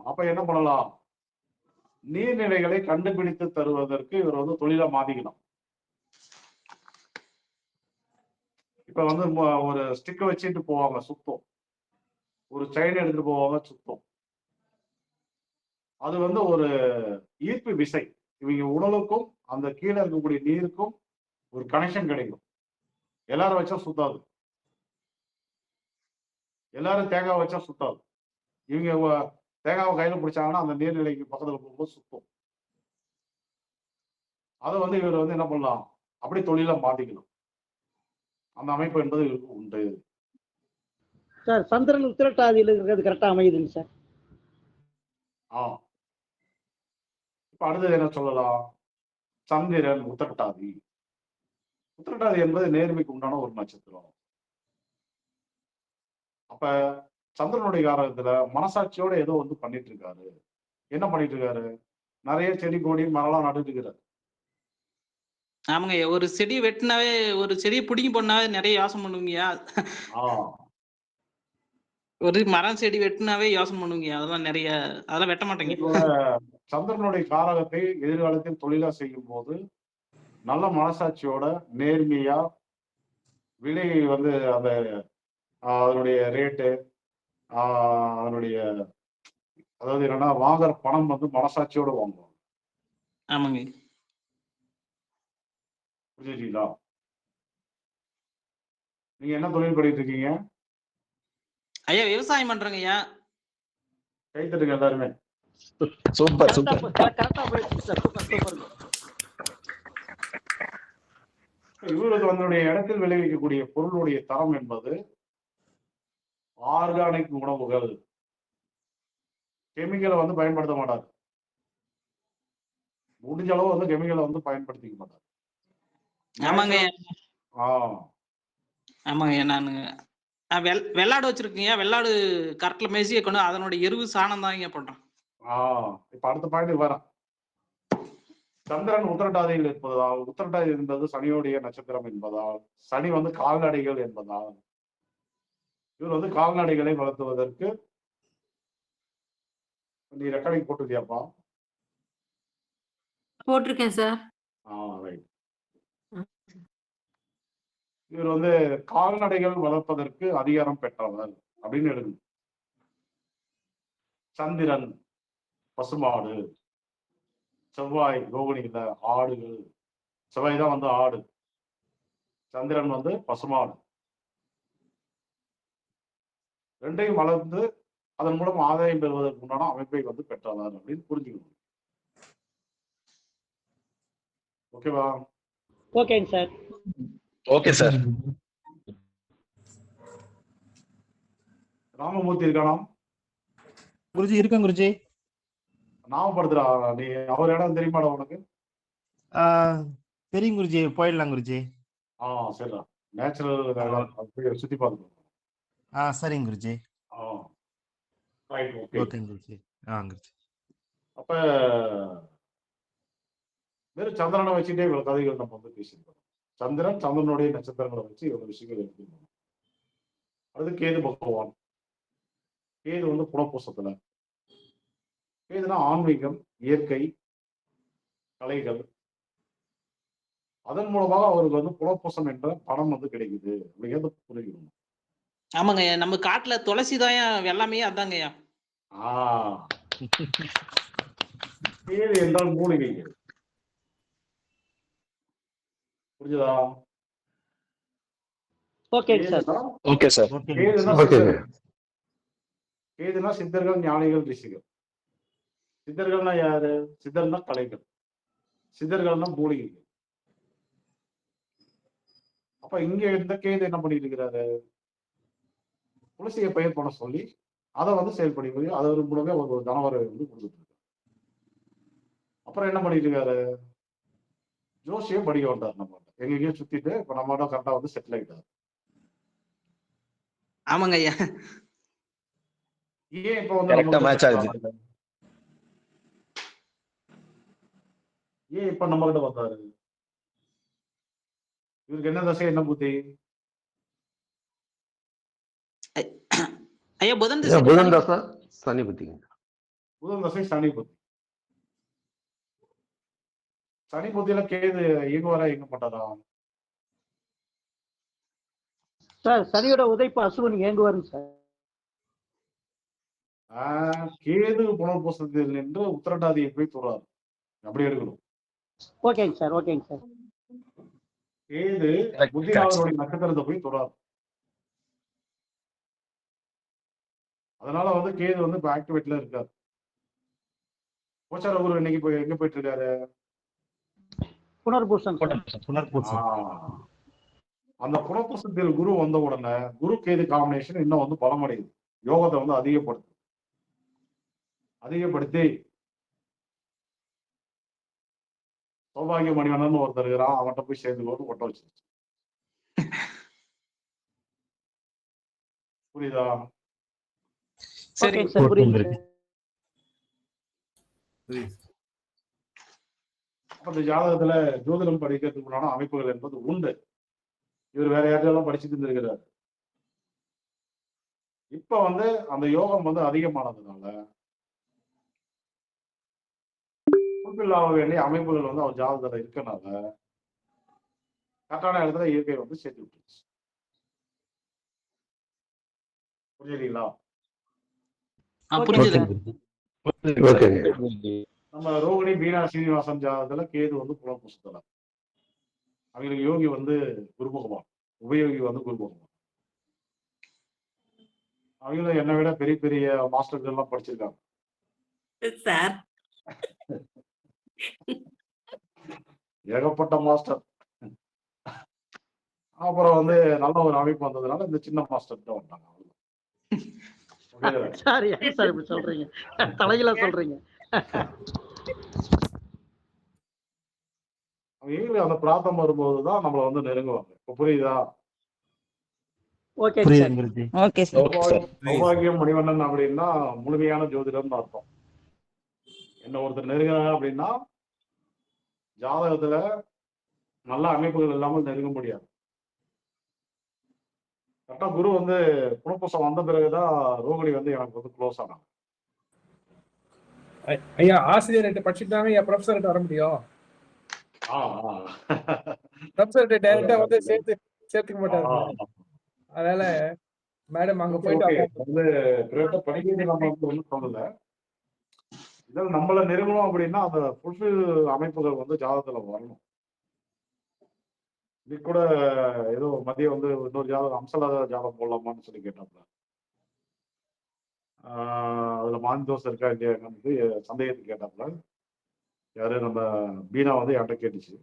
அப்ப என்ன பண்ணலாம்? நீர்நிலைகளை கண்டுபிடித்து தருவதற்கு இவர் வந்து தொழிலா மாத்திக்கணும். இப்ப வந்து ஒரு ஸ்டிக்கை வச்சுட்டு போவாங்க சுத்தம், ஒரு செயின் எடுத்துட்டு போவாங்க சுத்தம். அது வந்து ஒரு ஈர்ப்பு விசை. இவங்க உடலுக்கும் அந்த கீழே இருக்கக்கூடிய நீருக்கும் ஒரு கனெக்ஷன் கிடைக்கும். எல்லாரும் வச்சா சுத்தாது, எல்லாரும் தேங்காய் வச்சா சுத்தாது. இவங்க தேங்காவை கையில பிடிச்சாங்கன்னா அந்த நீர்நிலைக்கு பக்கத்துல போகும்போது சுத்தம். அதை வந்து இவர் வந்து என்ன பண்ணலாம், அப்படி தொழிலா மாத்திக்கணும். அந்த அமைப்பு என்பது இவருக்கு உண்டு. சார் சந்திரன் உத்திரட்டாதியில் இருக்கிறது கரெக்டா அமையுதுங்க சார். இப்ப அடுத்தது என்ன சொல்லலாம்? சந்திரன் உத்திரட்டாதி. உத்திரட்டாதி என்பது நேர்மைக்கு உண்டான ஒரு நட்சத்திரம். அப்ப சந்திரனுடைய காரகத்துல மனசாட்சியோட ஏதோ வந்து பண்ணிட்டு இருக்காரு. என்ன பண்ணிட்டு இருக்காரு? நிறைய செடி கொடி மரம்லாம் நட்டுட்டு இருக்கிறாரு. ஆமாங்க, ஒரு செடி வெட்டினாவே, ஒரு செடியை பிடிங்கி போனாவே நிறைய யோசனை பண்ணுவீங்க. ஒரு மரம் செடி வெட்டினாவே யோசனை பண்ணுவீங்க. அதெல்லாம் நிறைய, அதெல்லாம் வெட்ட மாட்டேங்க. சந்திரனுடைய காரகத்தை எதிர்காலத்தில் தொழிலா செய்யும் போது நல்ல மனசாட்சியோட நேர்மையா விலை வந்து அந்த அதனுடைய ரேட்டு, அதனுடைய அதாவது என்னன்னா வாங்குற பணம் வந்து மனசாட்சியோட வாங்குவாங்க. ஆமாங்க, புரிஞ்சுட்டீங்களா? நீங்க என்ன தொழில் பண்ணிட்டு இருக்கீங்க? ஐயா விவசாயம் பண்றேங்க ஐயா. கை தட்டுங்க எல்லாருமே. Super super. இவருக்கு அதனுடைய இடத்தில் விளைவிக்கக்கூடிய பொருளுடைய தரம் என்பது ஆர்கானிக் உணவுகள். கெமிக்கலை வந்து பயன்படுத்த மாட்டார். முடிஞ்ச அளவு வந்து கெமிக்கலை வந்து பயன்படுத்திக்க மாட்டார். ஆமாங்க ஆமாங்க. நான் வெள்ளாடு வச்சிருக்கீங்க. வெள்ளாடு கரெக்ட்ல மேய்ச்சி கொண்டு அதனோட எருவு சாணம் தான் பண்றேன். இப்ப அடுத்த பாயிண்ட் வரேன். சந்திரன் உத்திரட்டாதியில் இருப்பதால், உத்திரட்டாதி என்பது சனியுடைய நட்சத்திரம் என்பதால், சனி வந்து கால்நடைகள் என்பதால், இவர் வந்து கால்நடைகளை வளர்த்துவதற்கு நீ ரெக்கார்டிங் போட்டுருக்கியாப்பா? போட்டிருக்கேன் சார். ரைட். இவர் வந்து கால்நடைகள் வளர்ப்பதற்கு அதிகாரம் பெற்றவர் அப்படின்னு எழுது. சந்திரன் பசுமாடு, செவ்வாய் ரோகிணியில ஆடுகள், செவ்வாய் தான் வந்து ஆடு, சந்திரன் வந்து பசுமாடு, ரெண்டையும் வளர்ந்து அதன் மூலம் ஆதாயம் பெறுவதற்கு உண்டான அமைப்பை வந்து பெற்றவர் அப்படின்னு புரிஞ்சுக்கணும். ஓகேவா? ஓகேங்க சார். Okay sir. ராமமூர்த்தி இருக்கானா? குருஜி இருக்கேன் குருஜி. நாமப்படுத்துறா நீ, அவர் இடம் தெரியுமாடா உனக்கு? தெரியும் குருஜி, போயிடலாம் குருஜி. சரிடா, நேச்சுரல் சுத்தி பார்த்துக்கோ. சரிங்க குருஜி. Right, okay Guruji. குருஜி. அப்ப வெறும் சந்திரனை வச்சுட்டே இவ்வளவு கதைகள் நம்ம வந்து பேசியிருக்கோம். சந்திரன், சந்திரனுடைய நட்சத்திரங்களை வச்சு இவ்வளவு விஷயங்கள் எடுத்துக்கணும். அது கேது பகவான். கேது வந்து புனப்பூசத்துல. கேதுனா ஆன்மீகம், இயற்கை, கலைகள். அதன் மூலமாக அவருக்கு வந்து புனப்பூசம் என்ற பணம் வந்து கிடைக்குது அப்படிங்கிறது புரிஞ்சுக்கணும். ஆமாங்கய்யா, நம்ம காட்டுல துளசி தான் எல்லாமே அதாங்கய்யா. கேது என்றால் மூலிகைகள். புரிஞ்சுதா? ஓகேங்க சார். Okay sir. கேதுனா சித்தர்கள், ஞானிகள், ரிஷிகள். சித்தர்கள்னா யாரு? சித்தர்னா கலைகள், சித்தர்கள்னா மூலிகைகள். அப்ப இங்க இந்த கேது என்ன பண்ணிட்டு இருக்கிறாரு? துளசியை பயிர் பண்ண சொல்லி அதை வந்து செயல்படி அதை ஒரு மூலமே ஒரு கணவரை வந்து கொடுத்துட்டு இருக்காரு. அப்புறம் என்ன பண்ணிட்டு இருக்காரு? ஜோசியம் படிக்க வந்தார். நம்ம எங்கேயும் சுத்திட்டு இப்ப நம்மளோட கரெக்டா வந்து செட்டில் ஆயிட்டாரு. ஆமாங்க ஐயா. ஏன் இப்ப வந்து ஏன் இப்ப நம்ம கிட்ட வந்தாரு? இவருக்கு என்ன தசை, என்ன புத்தி? ஐயா புதன் தசை, சனி புத்தி. புதன் தசை, சனி புத்தி. சனி புத்தியில கேது இயங்குவாரா, இயங்க மாட்டாரா? சார் சனியோட உதைப்பு அசுவன் இயங்குவாருங்க சார். கேது புனர்பூசத்தில் நின்று உத்திரட்டாதியை போய் தொடுறாரு. அப்படி எடுக்கணும். ஓகேங்க சார். ஓகேங்க சார். கேது புத்திநாதனுடைய நட்சத்திரத்தை போய் தொடாது. அதனால வந்து கேது வந்து இப்ப ஆக்டிவேட்ல இருக்காரு. கோச்சார குரு இன்னைக்கு போய் எங்க போயிட்டு இருக்காரு? புனர்பூசம். அந்த புனர்பூசத்தில் குரு வந்த உடனே குரு கேது காம்பினேஷன் இன்னும் வந்து பலமடையுது. யோகத்தை வந்து அதிகப்படுத்தி சௌபாகிய மணிவண்ணன் ஒருத்தர் இருக்கிறான், அவன்கிட்ட போய் சேர்ந்து போட்டு ஒட்ட வச்சிருச்சு. புரியுதா? அந்த ஜாதகத்துல ஜோதிடம் படிக்கிறதுக்குள்ளான அமைப்புகள் என்பது உண்டு. இவர் வேற யாரையெல்லாம் படிச்சுட்டு இருந்திருக்கிறார். இப்ப வந்து அந்த யோகம் வந்து அதிகமானதுனால ஃபுல்ஃபில் ஆக வேண்டிய அமைப்புகள் வந்து அவர் ஜாதகத்துல இருக்கனால கரெக்டான இடத்துல இயற்கை வந்து சேர்த்து விட்டுருச்சு. புரியுதுங்களா? நம்ம ரோகிணி, மீனா, சீனிவாசன் ஜாதகத்துல கேது வந்து புனர்பூசத்துல. அவங்களுக்கு யோகி வந்து குரு பகவான், உபயோகி வந்து குரு பகவான். அவங்களும் என்னை விட பெரிய பெரிய மாஸ்டர்கள் எல்லாம் படிச்சிருக்காங்க சார். ஏகப்பட்ட மாஸ்டர். அப்புறம் வந்து நல்ல ஒரு அமைப்பு வந்ததுனால இந்த சின்ன மாஸ்டர் தான் வந்தாங்க. சார் இப்படி சொல்றீங்க, தலைகளா சொல்றீங்க. அந்த பிரார்த்தம் வரும்போதுதான் நம்மள வந்து நெருங்குவாங்க. இப்ப புரியுதா? சௌபாகியம் மணிவண்ணன் அப்படின்னா முழுமையான ஜோதிடம் அர்த்தம். என்ன ஒருத்தர் நெருங்குறாங்க அப்படின்னா ஜாதகத்துல நல்ல அமைப்புகள் இல்லாமல் நெருங்க முடியாது. கரெக்டா குரு வந்து புனப்பூசம் வந்த பிறகுதான் ரோகிணி வந்து எனக்கு வந்து க்ளோஸ் ஆனாங்க. ஐயா ஆசிரியர்கிட்ட படிச்சுட்டாங்க ஐயா ப்ரொஃபஸர்கிட்ட வர முடியும். ப்ரொஃபஸர்கிட்ட டைரக்டா வந்து சேர்த்துக்க மாட்டாரு. அதனால மேடம் அங்க போயிட்டு வந்து படிக்கிறது நம்ம வந்து ஒன்றும் சொல்லல. இதில் நம்மள நெருங்கணும் அப்படின்னா அந்த ஃபுல்ஃபில் அமைப்புகள் வந்து ஜாதகத்துல வரணும். இது கூட ஏதோ மதியம் வந்து இன்னொரு ஜாதகம் அம்சலாத ஜாதகம் போடலாமான்னு சொல்லி கேட்டாப்ல. அதுல மான் தோசை இருக்கா இல்லையான்னு சந்தேகத்துக்கு கேட்டாப்ல. யாரு நம்ம பீனா வந்து என்கிட்ட கேட்டுச்சு.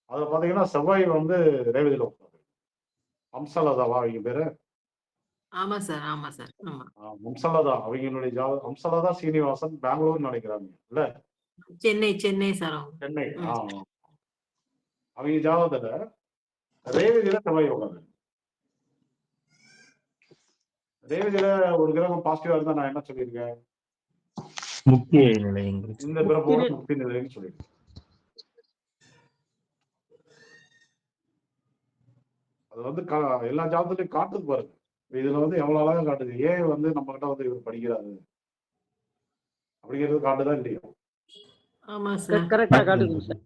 அதுல பாத்தீங்கன்னா செவ்வாய் வந்து ரேவதியில உட்காந்து அம்சலதாவா அவங்க பேரு? ஆமா சார், ஆமா சார், ஆமா. அம்சலதா அவங்களுடைய ஜாதகம். அம்சலதா சீனிவாசன் பெங்களூர் நினைக்கிறாங்க இல்ல? சென்னை சார் அவங்க. சென்னை. அவங்க ஜாதகத்துல ரேவதியில செவ்வாய் உட்காந்து. ரேவதியில ஒரு கிரகம் பாசிட்டிவா இருந்தா நான் என்ன சொல்லியிருக்கேன்? முக்கிய நிலையங்கள். இந்த பிறப்போட முக்கிய நிலைன்னு சொல்லியிருக்கேன். அது வந்து எல்லா ஜாதகத்திலையும் காட்டுது பாருங்க. இதுல வந்து எவ்வளவு அழகா காட்டுது. ஏன் வந்து நம்ம கிட்ட வந்து இவர் படிக்கிறாரு அப்படிங்கிறது காட்டுதா இல்லையா? ஆமா சார். கரெக்டா காட்டுதுங்க சார்.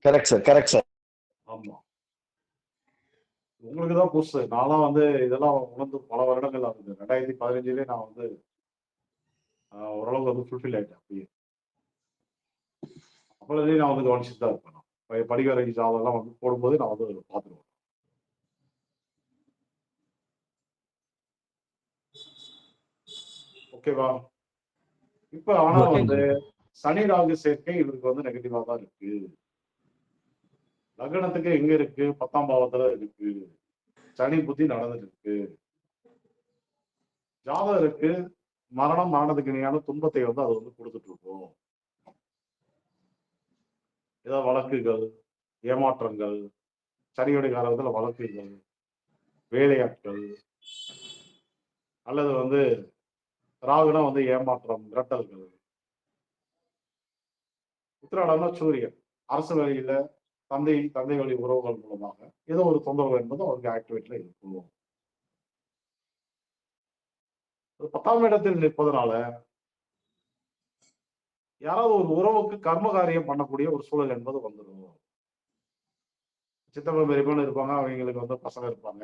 Correct sir. ஆமா. உங்களுக்கு தான் புதுசு. நான்லாம் வந்து இதெல்லாம் உணர்ந்து பல வருடங்கள் ஆகுது. 2015 நான் வந்து ஓரளவுக்கு வந்து ஃபுல்ஃபில் ஆயிட்டேன். அப்படியே அப்போதே நான் வந்து கவனிச்சுட்டு தான் இருப்பேன். படிக்கிற ஜாதெல்லாம் வந்து போடும்போது நான் வந்து பார்த்துருவேன். ஓகேவா? இப்ப ஆனா வந்து சனி ராகு சேர்க்கை இவருக்கு வந்து நெகட்டிவா தான் இருக்கு. லக்னத்துக்கு எங்க இருக்கு? 10ஆம் பாவத்துல இருக்கு. சனி புத்தி நடந்துட்டு இருக்கு. ஜாதகருக்கு மரணத்துக்கு இணையான துன்பத்தை வந்து அது வந்து கொடுத்துட்டு இருக்கும். ஏதாவது வழக்குகள், ஏமாற்றங்கள், சனியுடைய காலத்துல வழக்குகள், வேலையாட்கள், அல்லது வந்து ராகுனா வந்து ஏமாற்றம், மிரட்டல்கள். உத்திராடம்னா சூரியன் அரசு வழியில தந்தை வழி உறவுகள் மூலமாக ஏதோ ஒரு தொந்தரவு என்பது அவருக்கு ஆக்டிவேட்ல இருக்கும். 10ஆம் இடத்தில் நிற்பதனால யாராவது ஒரு உறவுக்கு கர்ம காரியம் பண்ணக்கூடிய ஒரு சூழல் என்பது வந்துடும். சித்தப்பன் பெரியப்பன் இருப்பாங்க, அவங்களுக்கு வந்து பசங்க இருப்பாங்க.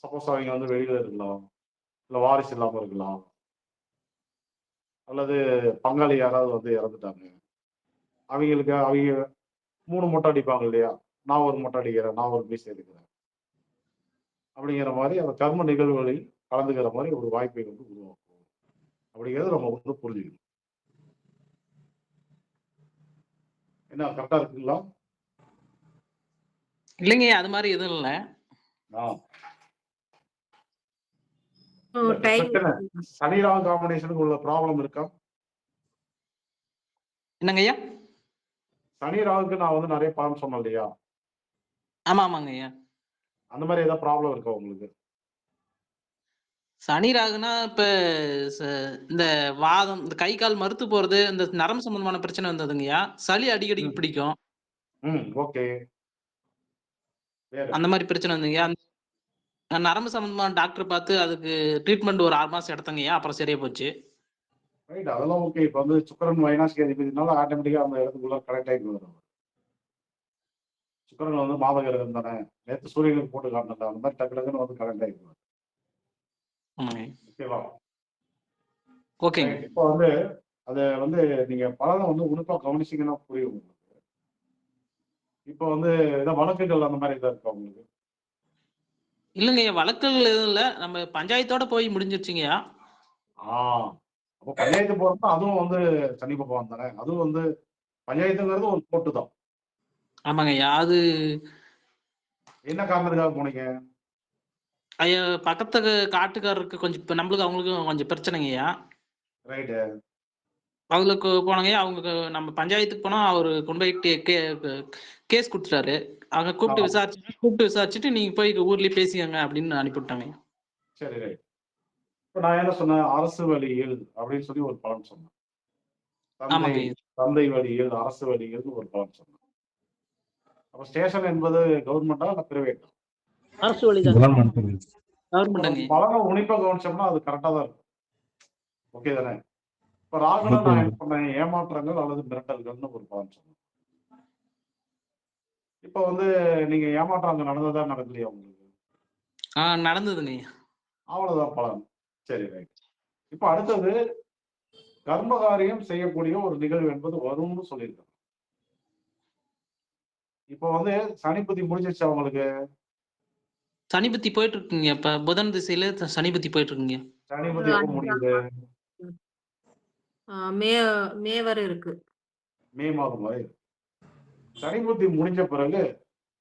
சப்போஸ் அவங்க வந்து வெளியில இருக்கலாம், இல்ல வாரிசு இல்லாம இருக்கலாம், அல்லது பங்காளி யாராவது வந்து இறந்துட்டாங்க. அவங்க 3 மொட்டை அடிப்பாங்க இல்லையா? நான் ஒரு மொட்டை அடிக்கிறேன், நான் ஒரு மீசை எடுக்கிறேன் அப்படிங்கிற மாதிரி அந்த கர்ம நிகழ்வுகளில் கலந்துக்கிற மாதிரி ஒரு வாய்ப்பை வந்து உருவாக்கும். அப்படிங்கிறது நம்ம வந்து புரிஞ்சுக்கணும். என்ன கரெக்டா இருக்குங்களா? இல்லைங்க அது மாதிரி எதுவும் இல்லை. சனி ராகு காம்பினேஷனுக்கு உள்ள ப்ராப்ளம் இருக்கா? என்னங்க ஐயா? சனி ராகுக்கு நான் வந்து நிறைய பலன் சொன்னேன் இல்லையா? ஆமாங்க ஐயா. அந்த மாதிரி ஏதாவது ப்ராப்ளம் இருக்கா உங்களுக்கு? சனி ராகுனா இப்ப இந்த வாதம், இந்த கை கால் மறுத்து போறது, இந்த நரம்பு சம்பந்தமான பிரச்சனை வந்ததுங்கய்யா. சளி அடிக்கடிக்கு பிடிக்கும். ஓகே. அந்த மாதிரி பிரச்சனை வந்துங்கய்யா. நரம்பு சம்பந்தமான டாக்டர் பார்த்து அதுக்கு ட்ரீட்மெண்ட் ஒரு 6 மாசம் எடுத்தங்கய்யா. அப்புறம் சரியா போச்சு. ரைட், அதெல்லாம் ஓகே. இப்போ வந்து சுக்கரன் மைனாஸ்க்கு அதிபதினால ஆட்டோமேட்டிக்கா அந்த இடத்துக்குள்ள கரெக்ட் ஆகிட்டு வரும். சுக்கரன் வந்து மாத கிரகம் தானே, நேற்று சூரியனுக்கு போட்டு காட்டினது அந்த மாதிரி டக்குனு வந்து கரெக்ட் ஆகிட்டு வரும். ஓகேவா? ஓகே. இப்போ வந்து அதை வந்து நீங்க பலனை வந்து உன்னிப்பா கவனிச்சீங்கன்னா புரியும் உங்களுக்கு. இப்போ வந்து ஏதாவது வழக்குகள் அந்த மாதிரி ஏதாவது இருக்கா உங்களுக்கு? இல்லைங்கய்யா வழக்குகள் எதுவும் இல்லை. நம்ம பஞ்சாயத்தோட போய் முடிஞ்சிருச்சுங்கய்யா. அப்போ பஞ்சாயத்து போறப்ப அதுவும் வந்து சனி பகவான் தானே, அதுவும் வந்து பஞ்சாயத்துங்கிறது ஒரு கோர்ட்டு தான். ஆமாங்கய்யா. அது என்ன காரணத்துக்காக போனீங்க? ஐயா பக்கத்து காட்டுக்காரருக்கு கொஞ்சம் நம்மளுக்கு அவங்களுக்கும் கொஞ்சம் பிரச்சனைங்கய்யா. ரைட்டு. அவங்களுக்கு போனாங்கய்யா. அவங்க நம்ம பஞ்சாயத்துக்கு போனா அவரு கொண்டு போய் கேஸ் கொடுத்துட்டாரு. அவங்க கூப்பிட்டு விசாரிச்சுட்டு நீங்க போய் ஊர்லயே பேசிக்கங்க அப்படின்னு அனுப்பிவிட்டாங்க. சரி ரைட். இப்போ நான் என்ன சொன்னேன்? அரசு வழியில் அப்படின்னு சொல்லி ஒரு பலன் சொன்னேன். தந்தை வழியில், அரசு வழியில்னு ஒரு பலன் சொன்னேன். அப்ப ஸ்டேஷன் என்பது கவர்மெண்டா இல்ல பிரைவேட்டா? அரசு வழிதான். கவர்மெண்ட்டுங்க. பலனை உன்னிப்பா கவனிச்சோம்னா அது கரெக்டா தான் இருக்கும். ஓகே தானே? இப்ப ராகுல நான் என்ன பண்ணேன், ஏமாற்றங்கள் அல்லது மிரட்டல்கள்னு ஒரு பலன் சொன்னேன். இப்ப வந்து நீங்க ஏமாற்றம் அங்க நடந்ததா நடக்கலையா உங்களுக்கு? நடந்ததுங்க ஐயா. அவ்வளவுதான் பலன். சரி, ரைட். இப்ப அடுத்தது கர்மகாரியம் செய்யக்கூடிய ஒரு நிகழ்வு என்பது வரும்னு சொல்லியிருக்காங்க. இப்ப வந்து சனி புத்தி முடிஞ்சிருச்சு அவங்களுக்கு. சனி புத்தி போயிட்டு இருக்குங்க. இப்ப புதன் திசையில சனி புத்தி போயிட்டு இருக்குங்க. சனி புத்தி எப்ப முடியுது? மே மே வரை இருக்கு. மே மாதம் வரை. சனி புத்தி முடிஞ்ச பிறகு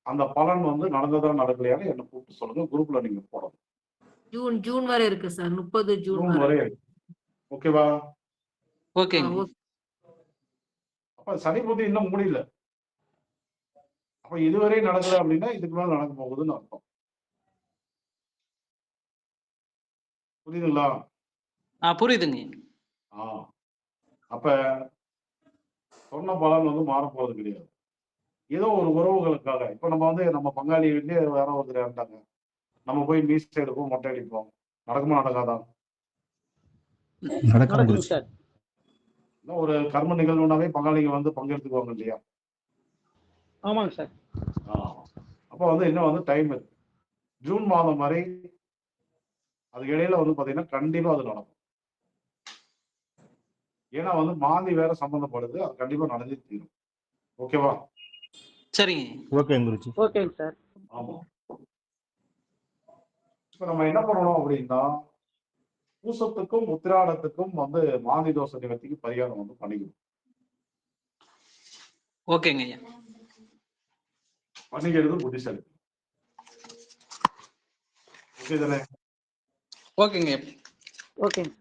அந்த பலன் வந்து நடந்ததா நடக்கலையான்னு என்ன கூப்பிட்டு சொல்லுங்க. குரூப்ல நீங்க போடணும். ஜூன் வரை இருக்கு சார். 30 ஜூன் ஜூன் வரை இருக்கு. ஓகேவா? ஓகேங்க. அப்ப சனி புத்தி இன்னும் முடியல. அப்ப இதுவரை நடக்கல அப்படின்னா இதுக்கு மேல நடக்க போகுதுன்னு அர்த்தம். புரியுதுங்களா? புரியுதுங்க. அப்ப சொன்ன பலன் வந்து மாறப்போறது கிடையாது. ஏதோ ஒரு உறவுகளுக்காக இப்ப நம்ம வந்து நம்ம பங்காளி வீட்லயே வேற ஒருத்தர் இறந்தாங்க. நம்ம போய் மீசை எடுப்போம், மொட்டை அடிப்போம். நடக்குமா நடக்காதா? நடக்கும் சார். ஒரு கர்ம நிகழ்வுனாவே பங்காளிங்க வந்து பங்கெடுத்துக்குவாங்க இல்லையா? ஆமாங்க சார். அப்ப வந்து இன்னும் வந்து டைம் இருக்கு. ஜூன் மாதம் வரை அதுக்கு இடையில வந்து பாத்தீங்கன்னா கண்டிப்பா அது நடக்கும். ஏன்னா வந்து மாந்தி வேற சம்பந்தப்படுது. அது கண்டிப்பா நடந்தே தீரும். ஓகேவா? சரிங்க. ஓகேங்க சார். ஆமா. இப்ப நம்ம என்ன பண்ணணும் அப்படின்னா, பூசத்துக்கும் உத்திராடத்துக்கும் வந்து மாந்தி தோஷ நிவர்த்திக்கு பரிகாரம் வந்து பண்ணிக்கணும். ஓகேங்க ஐயா. பண்ணிக்கிறது புத்திசாலி. ஓகே தானே? ஓகேங்க. ஓகேங்க.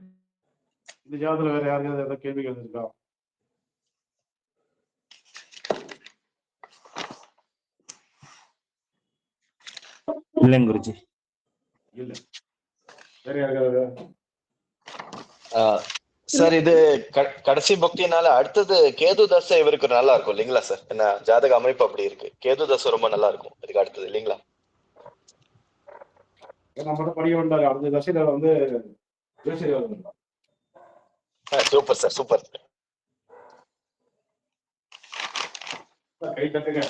இந்த ஜாதத்துல வேற யாருக்காவது ஏதாவது கேள்விகள் இருக்கா? இல்லைங்க குருஜி. இல்ல. வேற யாருக்காவது? சார் இது கடைசி பக்தினால அடுத்தது கேது தசை இவருக்கு நல்லா இருக்கும் இல்லைங்களா சார்? என்ன ஜாதக அமைப்பு அப்படி இருக்கு. கேது தசை ரொம்ப நல்லா இருக்கும் இதுக்கு அடுத்தது இல்லைங்களா? நம்ம படிக்க வேண்டாம். அடுத்த தசையில வந்து சூப்பர் சார், சூப்பர். கை தட்டுங்க.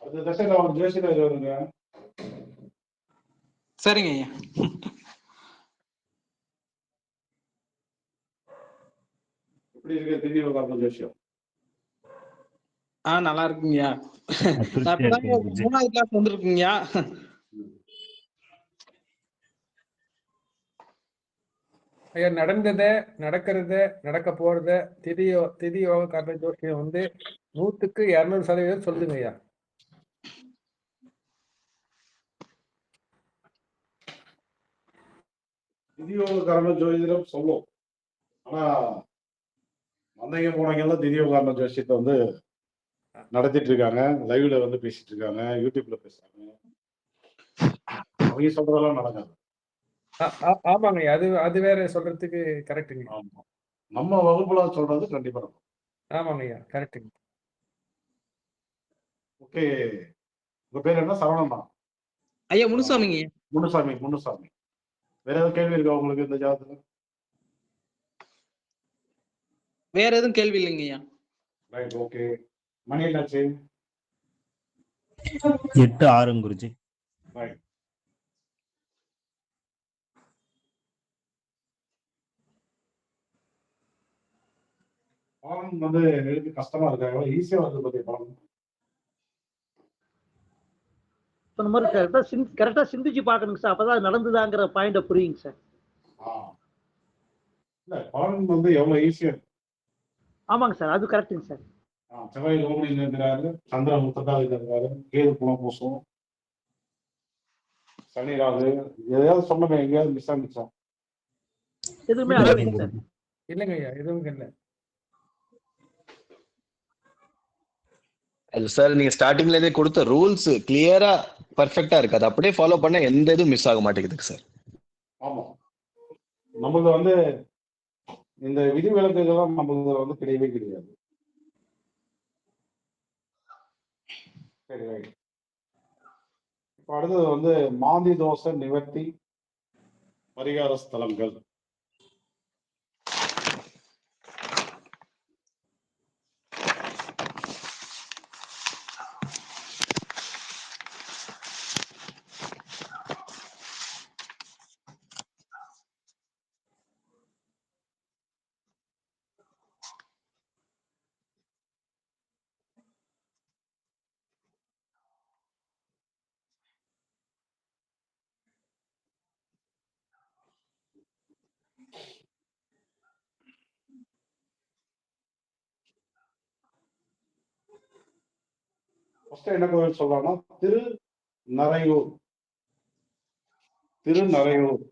அடுத்த தசையில ஒரு ஜோசியர் வருங்க. சரிங்க ஐயா. எப்படி இருக்கு திடீர் காரணம் ஜோசியம்? நல்லா இருக்குங்கய்யா. அப்பதாங்க 3வது கிளாஸ் வந்திருக்குங்கய்யா. ஐயா நடந்தத, நடக்கிறத, நடக்க போறத திதி யோக கர்ம ஜோசியம் வந்து 100க்கு 200% சொல்லுங்க ஐயா. திதியோக கர்ம ஜோதிடம் சொல்லும். ஆனா வந்தவங்க போனவங்க திதியோக கர்ம ஜோசியத்தை வந்து நடத்திட்டு இருக்காங்க. லைவ்ல வந்து பேசிட்டு இருக்காங்க. யூடியூப்ல பேசுறாங்க. அவங்க சொல்றதெல்லாம் நடக்காது. ஆமாங்க ஐயா. அது வேற சொல்றதுக்கு கரெக்டுங்க. ஆமா. நம்ம வகுப்புல சொல்றது கண்டிப்பா நடக்கும். ஆமாங்க ஐயா, கரெக்டுங்க. ஓகே. உங்க பேர் என்ன? சரவணன். ஐயா முனுசாமிங்க. முனுசாமி. வேற ஏதாவது கேள்வி இருக்கா உங்களுக்கு இந்த ஜாதகத்துல? வேற எதுவும் கேள்வி இல்லைங்க ஐயா. Right, okay. மணி என்னாச்சு? 8:06 குருஜி. ரைட். பலன் வந்து எழுதி கஷ்டமா இருக்கா? எவ்வளவு ஈஸியா வருது பத்தி பலன். சொன்ன மாதிரி கரெக்டா சிந்திச்சு பார்க்கணுங்க சார். அப்பதான் நடந்துதாங்கிற பாயிண்ட புரியுங்க சார். இல்ல பலன் வந்து எவ்வளவு ஈஸியா இருக்கு. ஆமாங்க சார், அது கரெக்டுங்க சார். செவ்வாய் ரோகிணியில் இருக்கிறாரு, சந்திரன் முத்தத்தாவில் இருக்கிறாரு, கேது புனபூசம், சனி ராகு, எதையாவது சொன்னமே எங்கேயாவது மிஸ் ஆகிச்சா? எதுவுமே ஆகலைங்க சார். இல்லைங்க ஐயா, எதுவும் இல்லை. அது சார் நீங்க ஸ்டார்டிங்ல இருந்தே கொடுத்த ரூல்ஸ் கிளியரா பர்ஃபெக்டா இருக்கு. அது அப்படியே ஃபாலோ பண்ண எந்த இதுவும் மிஸ் ஆக மாட்டேங்குது சார். ஆமா, நமக்கு வந்து இந்த விதிவிலக்குகள்லாம் நமக்கு வந்து கிடையவே கிடையாது. சரி, ரைட். இப்போ அடுத்தது வந்து மாந்தி தோஷ நிவர்த்தி பரிகார ஸ்தலங்கள். ஃபர்ஸ்ட் என்ன கோவில் சொல்லலாம்னா திருநறையூர். திருநறையூர்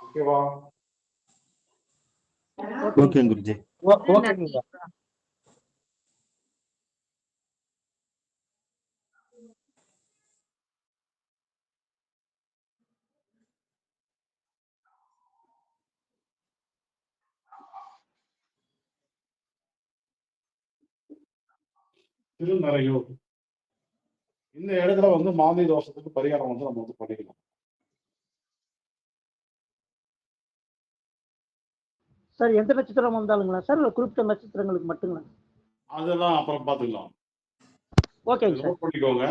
ஓகேவா? ஓகே குருஜி. ஓகேங்க. திருநறையூர் இந்த இடத்துல வந்து மாந்தி தோஷத்துக்கு பரிகாரம் வந்து நம்ம வந்து பண்ணிக்கலாம். சார் எந்த நட்சத்திரம் வந்தாலுங்களா சார், இல்லை குறிப்பிட்ட நட்சத்திரங்களுக்கு மட்டுங்களா? அதெல்லாம் அப்புறம் பார்த்துக்கலாம். ஓகேங்க சார். நோட் பண்ணிக்கோங்க.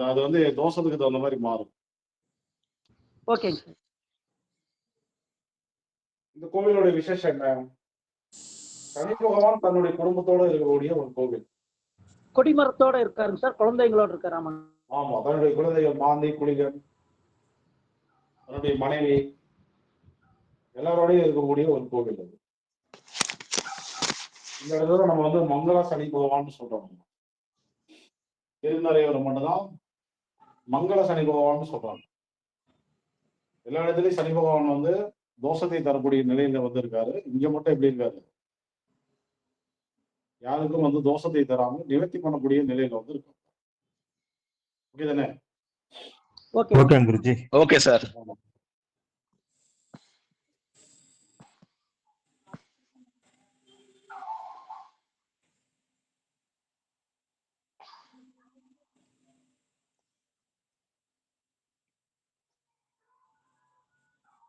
அது வந்து தோஷத்துக்கு தகுந்த மாதிரி மாறும். ஓகேங்க சார். இந்த கோவிலோட விசேஷம் என்ன? சனி பகவான் தன்னுடைய குடும்பத்தோட இருக்கக்கூடிய ஒரு கோவில். கொடிமரத்தோட இருக்காருங்க சார், குழந்தைங்களோட இருக்காரு. ஆமாங்க. ஆமா, தன்னுடைய குழந்தைகள் மாந்தி குளிகன், தன்னுடைய மனைவி எல்லாரோடையும் இருக்கக்கூடிய ஒரு கோவில் அது. இந்த இடத்துல நம்ம வந்து மங்கள சனி பகவான் சொல்றோம். திருநறையூர் மட்டும்தான் மங்கள சனி பகவான் சொல்றாங்க. எல்லா இடத்துலயும் சனி பகவான் வந்து தோஷத்தை தரக்கூடிய நிலையில வந்து இருக்காரு. இங்க மட்டும் எப்படி இருக்காரு? யாருக்கும் வந்து தோஷத்தை தராம நிவர்த்தி பண்ணக்கூடிய நிலையில வந்து இருக்கும். ஓகே தானே? ஓகே குருஜி. Okay sir.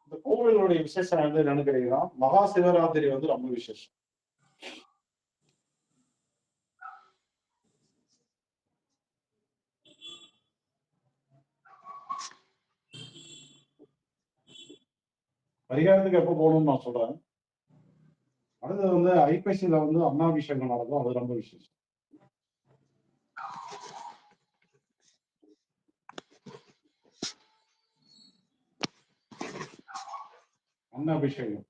இந்த கோவிலுடைய விசேஷம் வந்து என்னன்னு கேட்டீங்கன்னா, மகா சிவராத்திரி வந்து ரொம்ப விசேஷம். பரிகாரத்துக்கு எப்போ போகணும்னு நான் சொல்றேன். அடுத்தது வந்து ஐப்பசியில வந்து அன்னாபிஷேகம் நடக்கும். அது ரொம்ப விசேஷம். அன்னாபிஷேகம்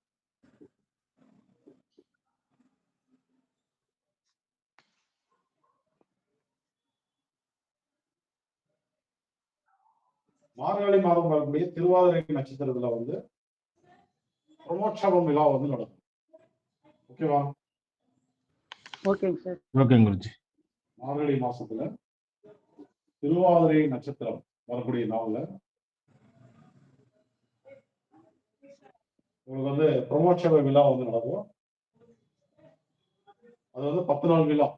மார்கழி மாதம் வரக்கூடிய திருவாதிரை நட்சத்திரத்துல வந்து பிரமோற்சவம் விழா வந்து நடக்கும். ஓகேவா? ஓகேங்க சார். ஓகே குருஜி. மார்கழி மாசத்துல திருவாதிரை நட்சத்திரம் வரக்கூடிய நாள்ல உங்களுக்கு வந்து பிரமோற்சவ விழா வந்து நடக்கும். அது வந்து 10 நாள் விழா.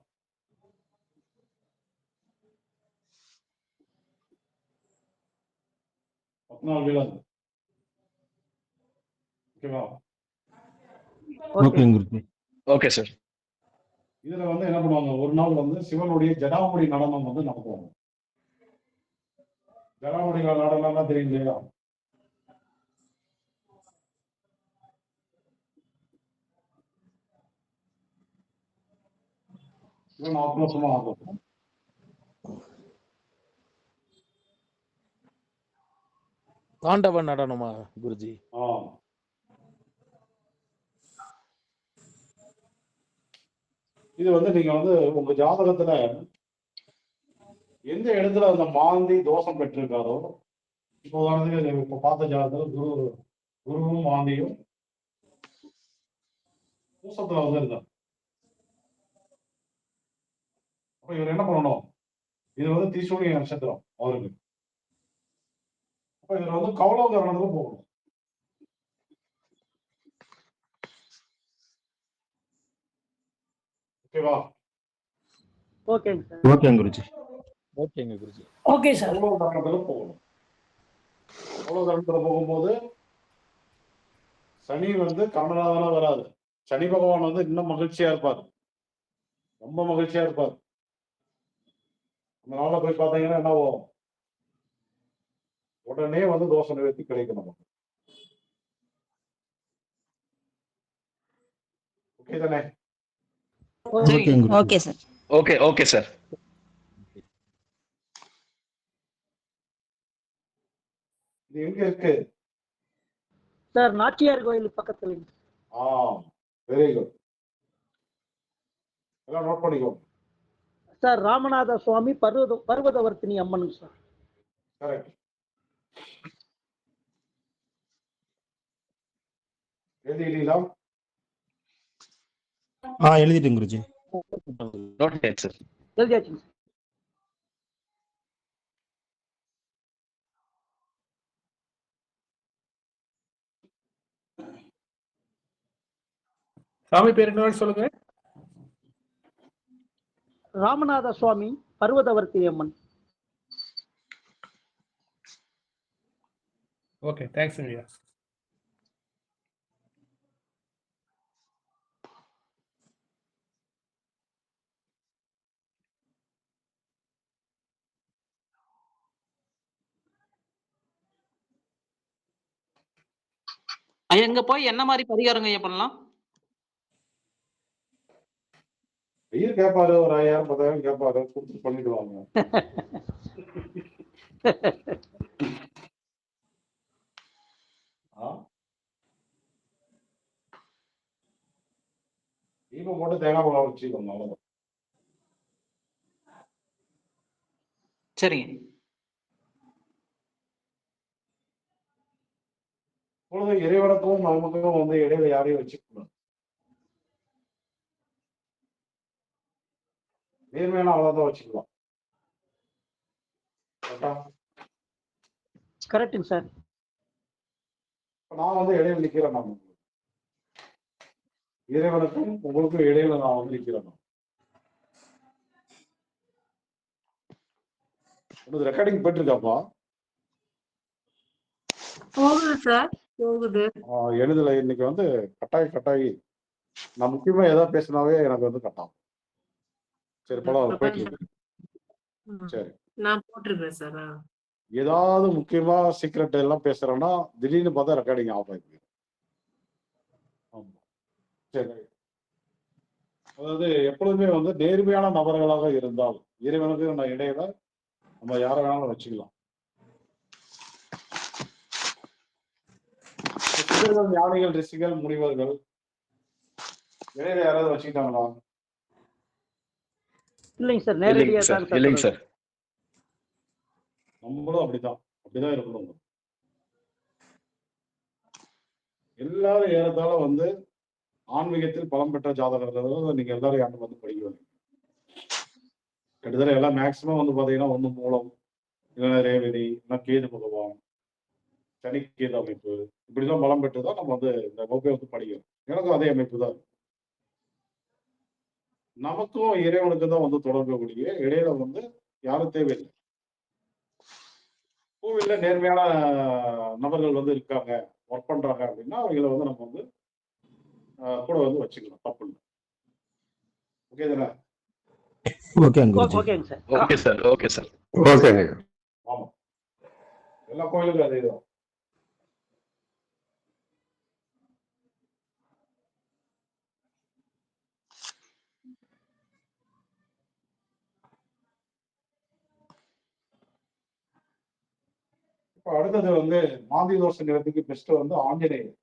ஓகேவா? ஓகே குருஜி. Okay sir. இதுல வந்து என்ன பண்ணுவாங்க, ஒரு நாள் வந்து சிவனுடைய ஜடாமுடி நடனம் வந்து நடத்துவாங்க. ஜடாமுடி நடனம்னா தெரியும் இல்லையா? இன்னும் ஆக்ரோஷமா ஆகும். தாண்டவ நடனமா குருஜி? இது வந்து நீங்க வந்து உங்க ஜாதகத்துல எந்த இடத்துல அந்த மாந்தி தோஷம் பெற்றிருக்காரோ, இப்போ உதாரணத்துக்கு இப்ப பார்த்த ஜாதகத்துல குருவும் மாந்தியும் தோஷத்துல வந்து இருந்தார். அப்ப இவர் என்ன பண்ணணும்? இது வந்து திரிசூலிய நட்சத்திரம் அவருக்கு. அப்ப இதுல வந்து கவலோகரணத்துக்கு போகணும். ஓகேவா? ஓகேங்க சார். ஓகேங்க குருஜி. ஓகேங்க குருஜி. Okay sir. கவலோகரணத்துல போகணும். கவலோகரணத்துல போகும்போது சனி வந்து கர்ணநாதனா வராது. சனி பகவான் வந்து இன்னும் மகிழ்ச்சியா இருப்பார், ரொம்ப மகிழ்ச்சியா இருப்பார். அந்த நாள்ல போய் பார்த்தீங்கன்னா என்ன ஆகும்? உடனே வந்து தோஷ நிவர்த்தி கிடைக்கும் நமக்கு. ஓகே தானே? Okay sir. Okay sir. இது எங்க இருக்கு சார்? நாச்சியார் கோயில் பக்கத்துல. Very good. எல்லாம் நோட் பண்ணிக்கோ sir. Ramanatha Swami Parvathavardhini Amman sir. Correct. எழுதிட்டீங்களா? எழுதிட்டேன் குருஜி. Note sir. எழுதியாச்சுங்க சார். சாமி பேர் என்ன சொல்லுங்க? ராமநாத சுவாமி பர்வதவர்த்தினி அம்மன். ஓகே, தேங்க்ஸ் ஐயா. ஐயா இங்க போய் என்ன மாதிரி பரிகாரங்க ஐயா பண்ணலாம்? ஐயர் கேட்பாரு, ஒரு 5000 10,000 கேட்பாரு, கொடுத்து பண்ணிடுவாங்க. தீபம் போட்டு தேங்காய் பழம் வச்சுக்கோங்க, அவ்வளவுதான். சரிங்க. இப்பொழுது இறைவனுக்கும் நமக்கும் வந்து இடையில யாரையும் வச்சுக்கணும். நேர்மையான அவ்வளவுதான் வச்சுக்கலாம். கரெக்டுங்க சார். நான் வந்து இடையில நிக்கிறேன். நான் இறைவனுக்கும் உங்களுக்கும் இடையில நான் வந்து நிக்கிறேன். ரெக்கார்டிங் போயிட்டு இருக்காப்பா? போகுது சார், போகுது. எழுதுல இன்னைக்கு வந்து கட்டாயி நான் முக்கியமா ஏதாவது பேசினாவே எனக்கு வந்து கட்டாகும். சரி, படம் போயிட்டு இருக்கு. சரி, நான் போட்டிருக்கேன் சார். ஏதாவது முக்கியமா சீக்ரெட் எல்லாம் பேசுறேன்னா திடீர்னு பார்த்தா ரெக்கார்டிங் ஆஃப் ஆயிருக்கு. சரி, அதாவது எப்பொழுதுமே வந்து நேர்மையான நபர்களாக இருந்தால் இறைவனுக்கு நம்ம இடையில நம்ம யாரை வேணாலும் வச்சுக்கலாம். சித்தர்கள், ஞானிகள், ரிஷிகள், முனிவர்கள் இடையில யாராவது வச்சுக்கிட்டாங்களா? இல்லைங்க சார், நேரடியா தான் சார். இல்லைங்க சார். நம்மளும் அப்படிதான் இருக்கணும். எல்லாரும் ஏறத்தாழ வந்து ஆன்மீகத்தில் பலம் பெற்ற ஜாதகர்கள் நீங்க எல்லாரும் யாரும் வந்து படிக்க கிட்டத்தட்ட எல்லாம் மேக்சிமம் வந்து பாத்தீங்கன்னா ஒண்ணு மூலம், இல்லைன்னா ரேவதி, இல்லைன்னா கேது பகவான், சனி கேது அமைப்பு, இப்படிதான் பலம் பெற்றுதான் நம்ம வந்து இந்த வகுப்பை வந்து படிக்கிறோம். எனக்கும் அதே அமைப்பு தான். நமக்கும் இறைவனுக்கு தான் வந்து தொடர்புடைய இடையில வந்து யாரும் தேவையில்லை. கோவில்ல நேர்மையான நபர்கள் வந்து இருக்காங்க, ஒர்க் பண்றாங்க அப்படின்னா அவங்களை வந்து நம்ம வந்து கூட வந்து வச்சுக்கலாம், தப்பு இல்லை. ஓகே தானே? ஓகேங்க சார். Okay sir. ஓகேங்க. ஆமா, எல்லா கோயிலுக்கும் அதே தான். அடுத்தது வந்து மாந்தி தோஷ நிறத்துக்கு பெஸ்ட் வந்து ஆஞ்சநேயர்.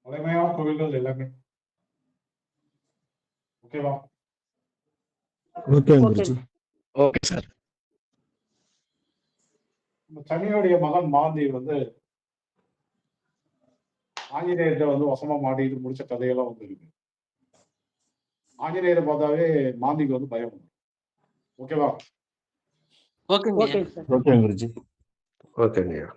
பழமையான கோவில்கள் எல்லாமே. ஓகேவா? Okay okay okay sir. சனியுடைய மகன் மாந்தி வந்து ஆஞ்சநேயர்கிட்ட வந்து வசமா மாட்டிட்டு முடிச்ச கதையெல்லாம் வந்து இருக்கு. ஆஞ்சநேயரை பார்த்தாவே மாந்திக்கு வந்து பயம். ஓகேவா? ஓகேங்க ஓகே சார். ஓகே குருஜி. ஓகேங்கய்யா.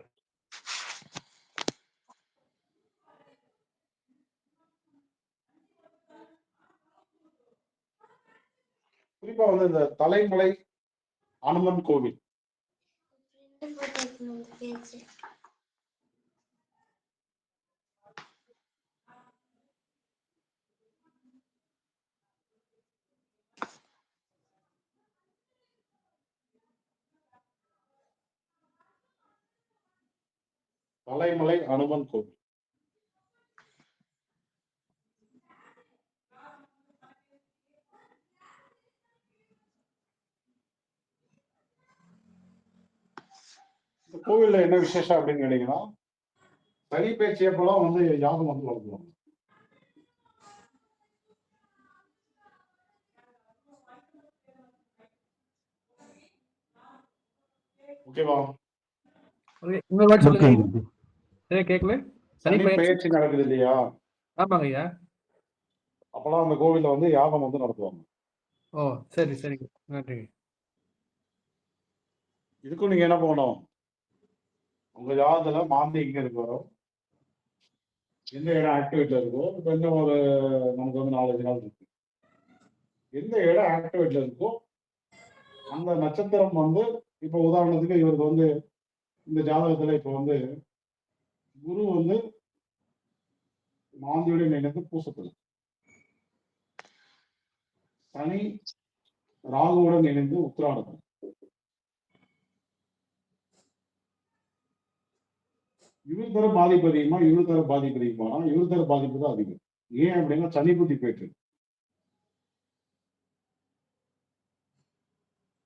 குறிப்பா வந்து இந்த தலைமலை அனுமன் கோவில், தலைமலை அனுமன் கோவில். இந்த கோவில்ல என்ன விசேஷம் அப்படின்னு கேட்டீங்கன்னா, சனி பேச்சியப்பெல்லாம் வந்து யாகம் வந்து வளர்த்துவாங்க. ஓகேவா? இன்னொரு வாட்டி ஓகே சொல்லுங்க. குருஜி. சரியா கேட்கல. சனி பெயர்ச்சி நடக்குது இல்லையா? ஆமாங்க ஐயா. அப்பெல்லாம் அந்த கோவில்ல வந்து யாகம் வந்து நடத்துவாங்க. ஓ சரி சரிங்க, நன்றிங்க. இதுக்கும் நீங்க என்ன பண்ணணும், உங்க ஜாதகத்துல மாந்தி எங்க இருக்கோ, எந்த இடம் ஆக்டிவேட்ல இருக்கோ, இப்ப இன்னும் ஒரு நமக்கு வந்து 4-5 நாள் இருக்கு, எந்த இடம் ஆக்டிவேட்ல இருக்கோ அந்த நட்சத்திரம் வந்து, இப்ப உதாரணத்துக்கு இவருக்கு வந்து இந்த ஜாதகத்துல இப்ப வந்து குரு வந்து மாந்தியுடன் இணைந்து பூசத்துல, சனி ராகுவுடன் இணைந்து உத்திராடத்தில், இவர் தர பாதிப்பு அதிகமா, இவர் தர பாதிப்பு அதிகமானா இவர் தர பாதிப்பு தான் அதிகம். ஏன் அப்படின்னா சனி புத்தி போயிட்டு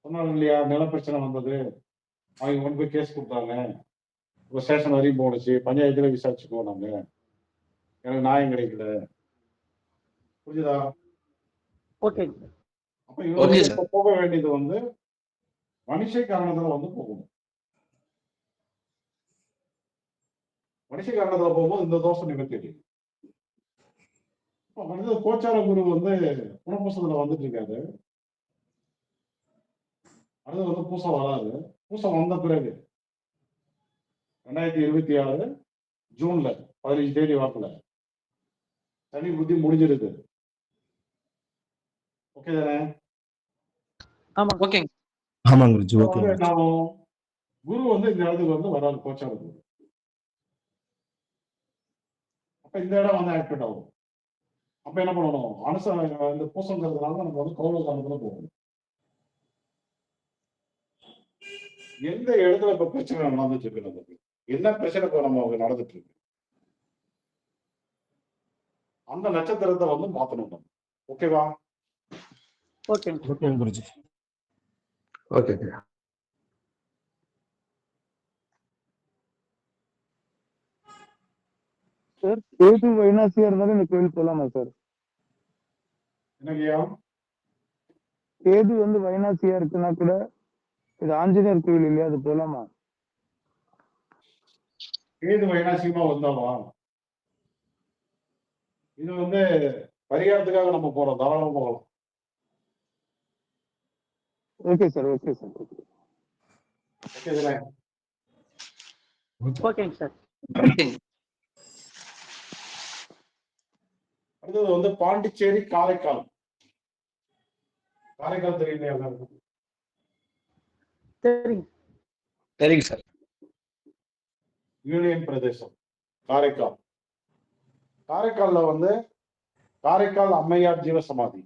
சொன்னாங்க இல்லையா, நில பிரச்சனை வந்தது, அவங்க கொண்டு போய் கேஸ் கொடுத்தாங்க, இப்போ ஸ்டேஷன் வரையும் போனுச்சு, பஞ்சாயத்துல விசாரிச்சுக்கோ, நாங்க எனக்கு நியாயம் கிடைக்கல. புரிஞ்சுதா? ஓகே அப்ப இவங்க இப்ப போக வேண்டியது வந்து மனுஷ காரணத்துல வந்து போகணும். மனுஷ காரணத்துல போகும்போது இந்த தோஷம் நிவர்த்தி. அடுத்தது கோச்சார குரு வந்து குணபூசத்துல வந்துட்டு இருக்காரு. அடுத்து வந்து பூசம் வராது. பூசம் வந்த பிறகு 2026 ஜூன்ல 15 தேதி வாக்குல சனி புத்தி முடிஞ்சிருக்கு. ஓகே தானே? ஆமா ஓகேங்க. ஆமாங்க குருஜி. ஓகே வந்து என்ன ஆகும், குரு வந்து இந்த இடத்துக்கு வந்து வராது, கோச்சார குரு. அப்ப இந்த இடம் வந்து ஆக்டிவேட் ஆகும். அப்ப என்ன பண்ணணும், இந்த பூசங்கிறதுனால நம்ம வந்து கௌரவ காலத்துல போகணும். எந்த இடத்துல இப்ப பிரச்சனை நடந்துட்டு இருக்கு, நமக்கு என்ன பிரச்சனை இப்ப நம்ம நடந்துட்டு இருக்கு, அந்த நட்சத்திரத்தை வந்து மாத்தணும் நம்ம. ஓகேவா? Okay okay Guruji. ஓகேங்கய்யா. சார் கேது வைனாசியா இருந்தாலும் இந்த கோயில் போலாமா சார்? என்னங்கய்யா? கேது வந்து வைனாசியா இருக்குன்னா கூட இது ஆஞ்சநேயர் கோயில் இல்லையா, அது போலாமா? கேது வைனாசியமா வந்தாவா, இது வந்து பரிகாரத்துக்காக நம்ம போறோம், தாராளமா போகலாம். Okay sir, okay sir. Okay தானே? ஓகேங்க சார். ஓகேங்க. அடுத்தது வந்து பாண்டிச்சேரி காரைக்கால். காரைக்கால் தெரியலையா எல்லாருக்கும்? சரிங்க. சரிங்க சார். யூனியன் பிரதேசம் காரைக்கால். காரைக்கால்ல வந்து காரைக்கால் அம்மையார் ஜீவசமாதி.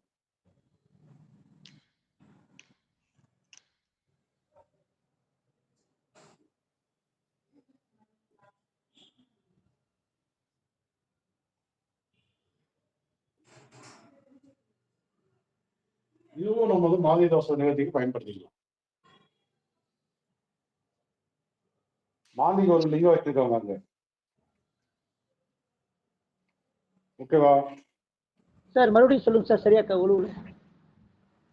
இதுவும் நம்ம வந்து மாதி தோசை நிகழ்ச்சிக்கு பயன்படுத்திக்கலாம். மாந்திக்கு ஒரு லிங்கம் வச்சிருக்காங்க அங்க. ஓகேவா சார் மறுபடியும் சொல்லுங்க சார், சரியா உழுவுல.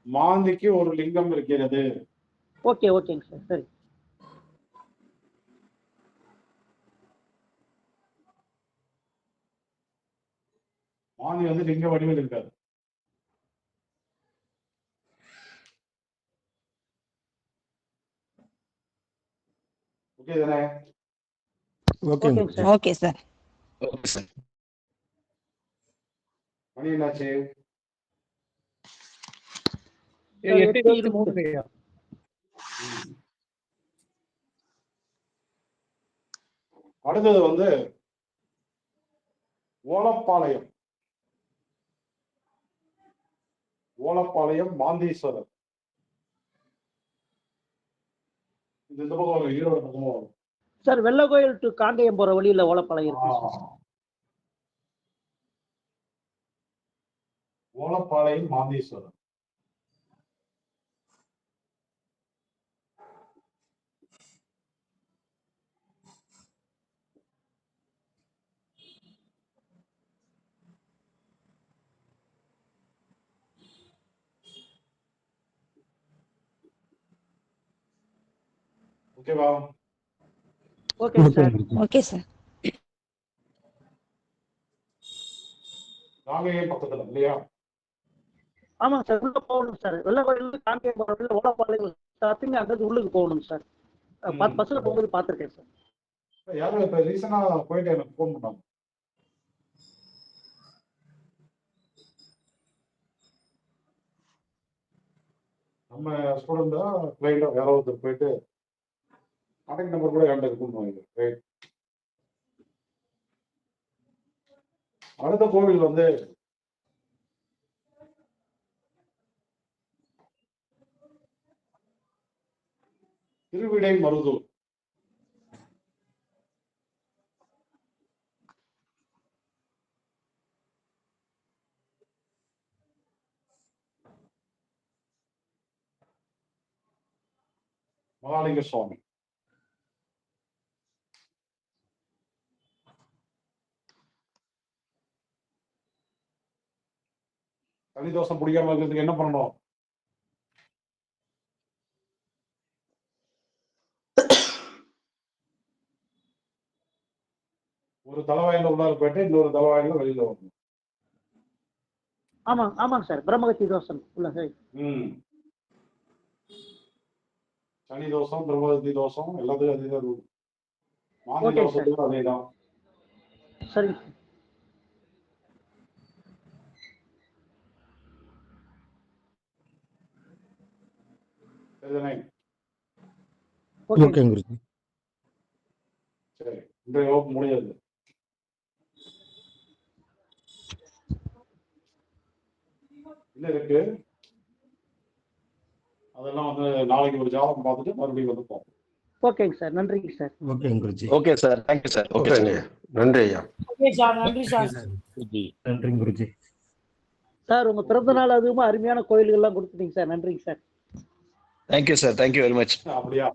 மாந்திக்கு ஒரு லிங்கம் இருக்கிறது. ஓகேங்க சார், சரி. மாந்தி வந்து லிங்க வடிவில் இருக்காது. ஓகே தானே? ஓகேங்க sir. Okay sir. Okay sir. மணி என்னாச்சு? 8:23 ஐயா. அடுத்தது வந்து ஓலப்பாளையம். ஓலப்பாளையம் மாந்தீஸ்வரர். இந்த பக்கம் வரும், ஈரோடு பக்கமா வரும். சார் வெள்ளகோயில் டு காங்கேயம் போற வழியில ஓலப்பாளையம் இருக்கு சார். ஓலப்பாளையம் மாந்தீஸ்வரர். ஓகேவா? Okay sir. Okay sir. Kangeyam பக்கத்துல இல்லையா? ஆமாங்க சார், உள்ள போகணும் சார். வெள்ளகோயில் காங்கேயம் போற வழியில ஓலப்பாளையம் ஸ்டாப்பிங், அங்கிருந்து உள்ளுக்கு போகணும் சார். பஸ்ல போகும்போது பார்த்துருக்கேன் சார். யாரும் இப்ப ரீசனா போயிட்டு எனக்கு போன் பண்ணாங்க. நம்ம ஸ்டூடெண்டா கிளைண்டா வேற ஒருத்தர் போயிட்டு கான்டாக்ட் நம்பர் கூட என்கிட்ட இருக்குன்னு. ரைட். அடுத்த கோவில் வந்து திருவிடை மருதூர். மகாலிங்க சுவாமி. சனிதோஷம் பிடிக்காம இருக்கிறதுக்கு என்ன பண்ணணும்? ஒரு தலைவாயில உள்ளார போயிட்டு இன்னொரு தலைவாயில வெளியில வரணும். ஆமாங்க சார், பிரம்மகத்தி தோஷம் உள்ள சார். சனி தோஷம், பிரம்மகத்தி தோஷம் எல்லாத்துக்கும் அதேதான் ரூல். மாந்தி தோஷத்துக்கும் அதேதான். சரிங்க சார். ஓகே குருஜி. சரி, இன்றைய வகுப்பு முடியாது. இல்ல இருக்கு, அதெல்லாம் வந்து நாளைக்கு ஒரு ஜாதகம் பார்த்துட்டு மறுபடியும் வந்து பார்ப்போம். ஓகேங்க சார், நன்றிங்க sir. Okay Guruji. Okay sir, thank you sir. Okay நன்றி ஐயா. நன்றி சார். நன்றி குருஜி. சார் உங்க பிறந்த நாள் அதுவும் அருமையான கோயில்கள்லாம் கொடுத்துட்டீங்க சார், நன்றிங்க sir. Thank you sir, thank you very much. அப்படியா?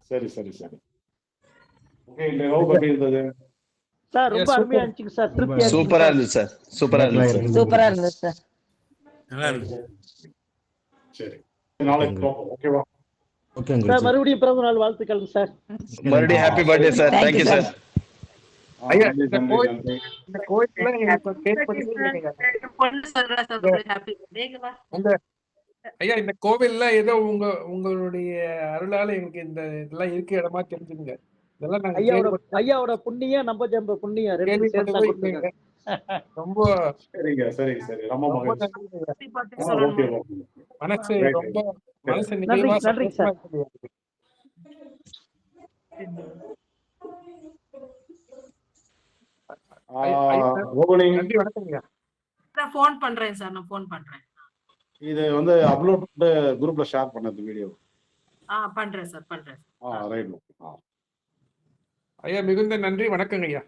சரி சரி சரி. ஓகே, இந்த வகுப்பு எப்படி இருந்தது சார்? ரொம்ப அருமையா இருந்துச்சுங்க சார், திருப்தியா இருந்துச்சு. சூப்பரா இருந்தது சார், சூப்பரா இருந்தது சார். சூப்பரா இருந்தது சார். நல்லா இருக்கு. சரி, நாளைக்கு பார்ப்போம். ஓகேவா? Okay sir Guruji. மறுபடியும் பிறந்த நாள் வாழ்த்துக்கள் சார். மறுபடியும் happy birthday sir. Thank thank you you, sir. ஐயா, நன்றி இந்த நன்றி கோயில் நன்றி. இந்த கோயில்ல எனக்கு ஒரு கேக் பண்ணிருக்கீங்க. ஐயா, இந்த கோவில்ல ஏதோ உங்களுடைய அருளால எனக்கு இந்த இதெல்லாம் இருக்க இடமா தெரிஞ்சுங்க. இதெல்லாம் நாங்க ஐயாவோட புண்ணியம், நம்ம ஜம்ப புண்ணியம் ரெண்டு சேர்த்து தான் கொடுத்துருக்காங்க. ரொம்ப சரிங்க சரிங்க சரி, ரொம்ப ரொம்ப மகிழ்ச்சி. நன்றிங்க. Okay okay. மனசு Right, ரொம்ப right. மனசு நிறைவா நன்றி சார். சந்தோஷமா இருக்கு. ரோகிணி, நன்றி வணக்கம் ஐயா. நான் ஃபோன் பண்றேன் சார், நான் ஃபோன் பண்றேன். இது வந்து அப்லோட் பண்ணிட்டு குரூப்ல ஷேர் பண்ணது வீடியோ. பண்றேன் சார், பண்றேன். ரைட். ஐயா மிகுந்த நன்றி வணக்கங்க ஐயா.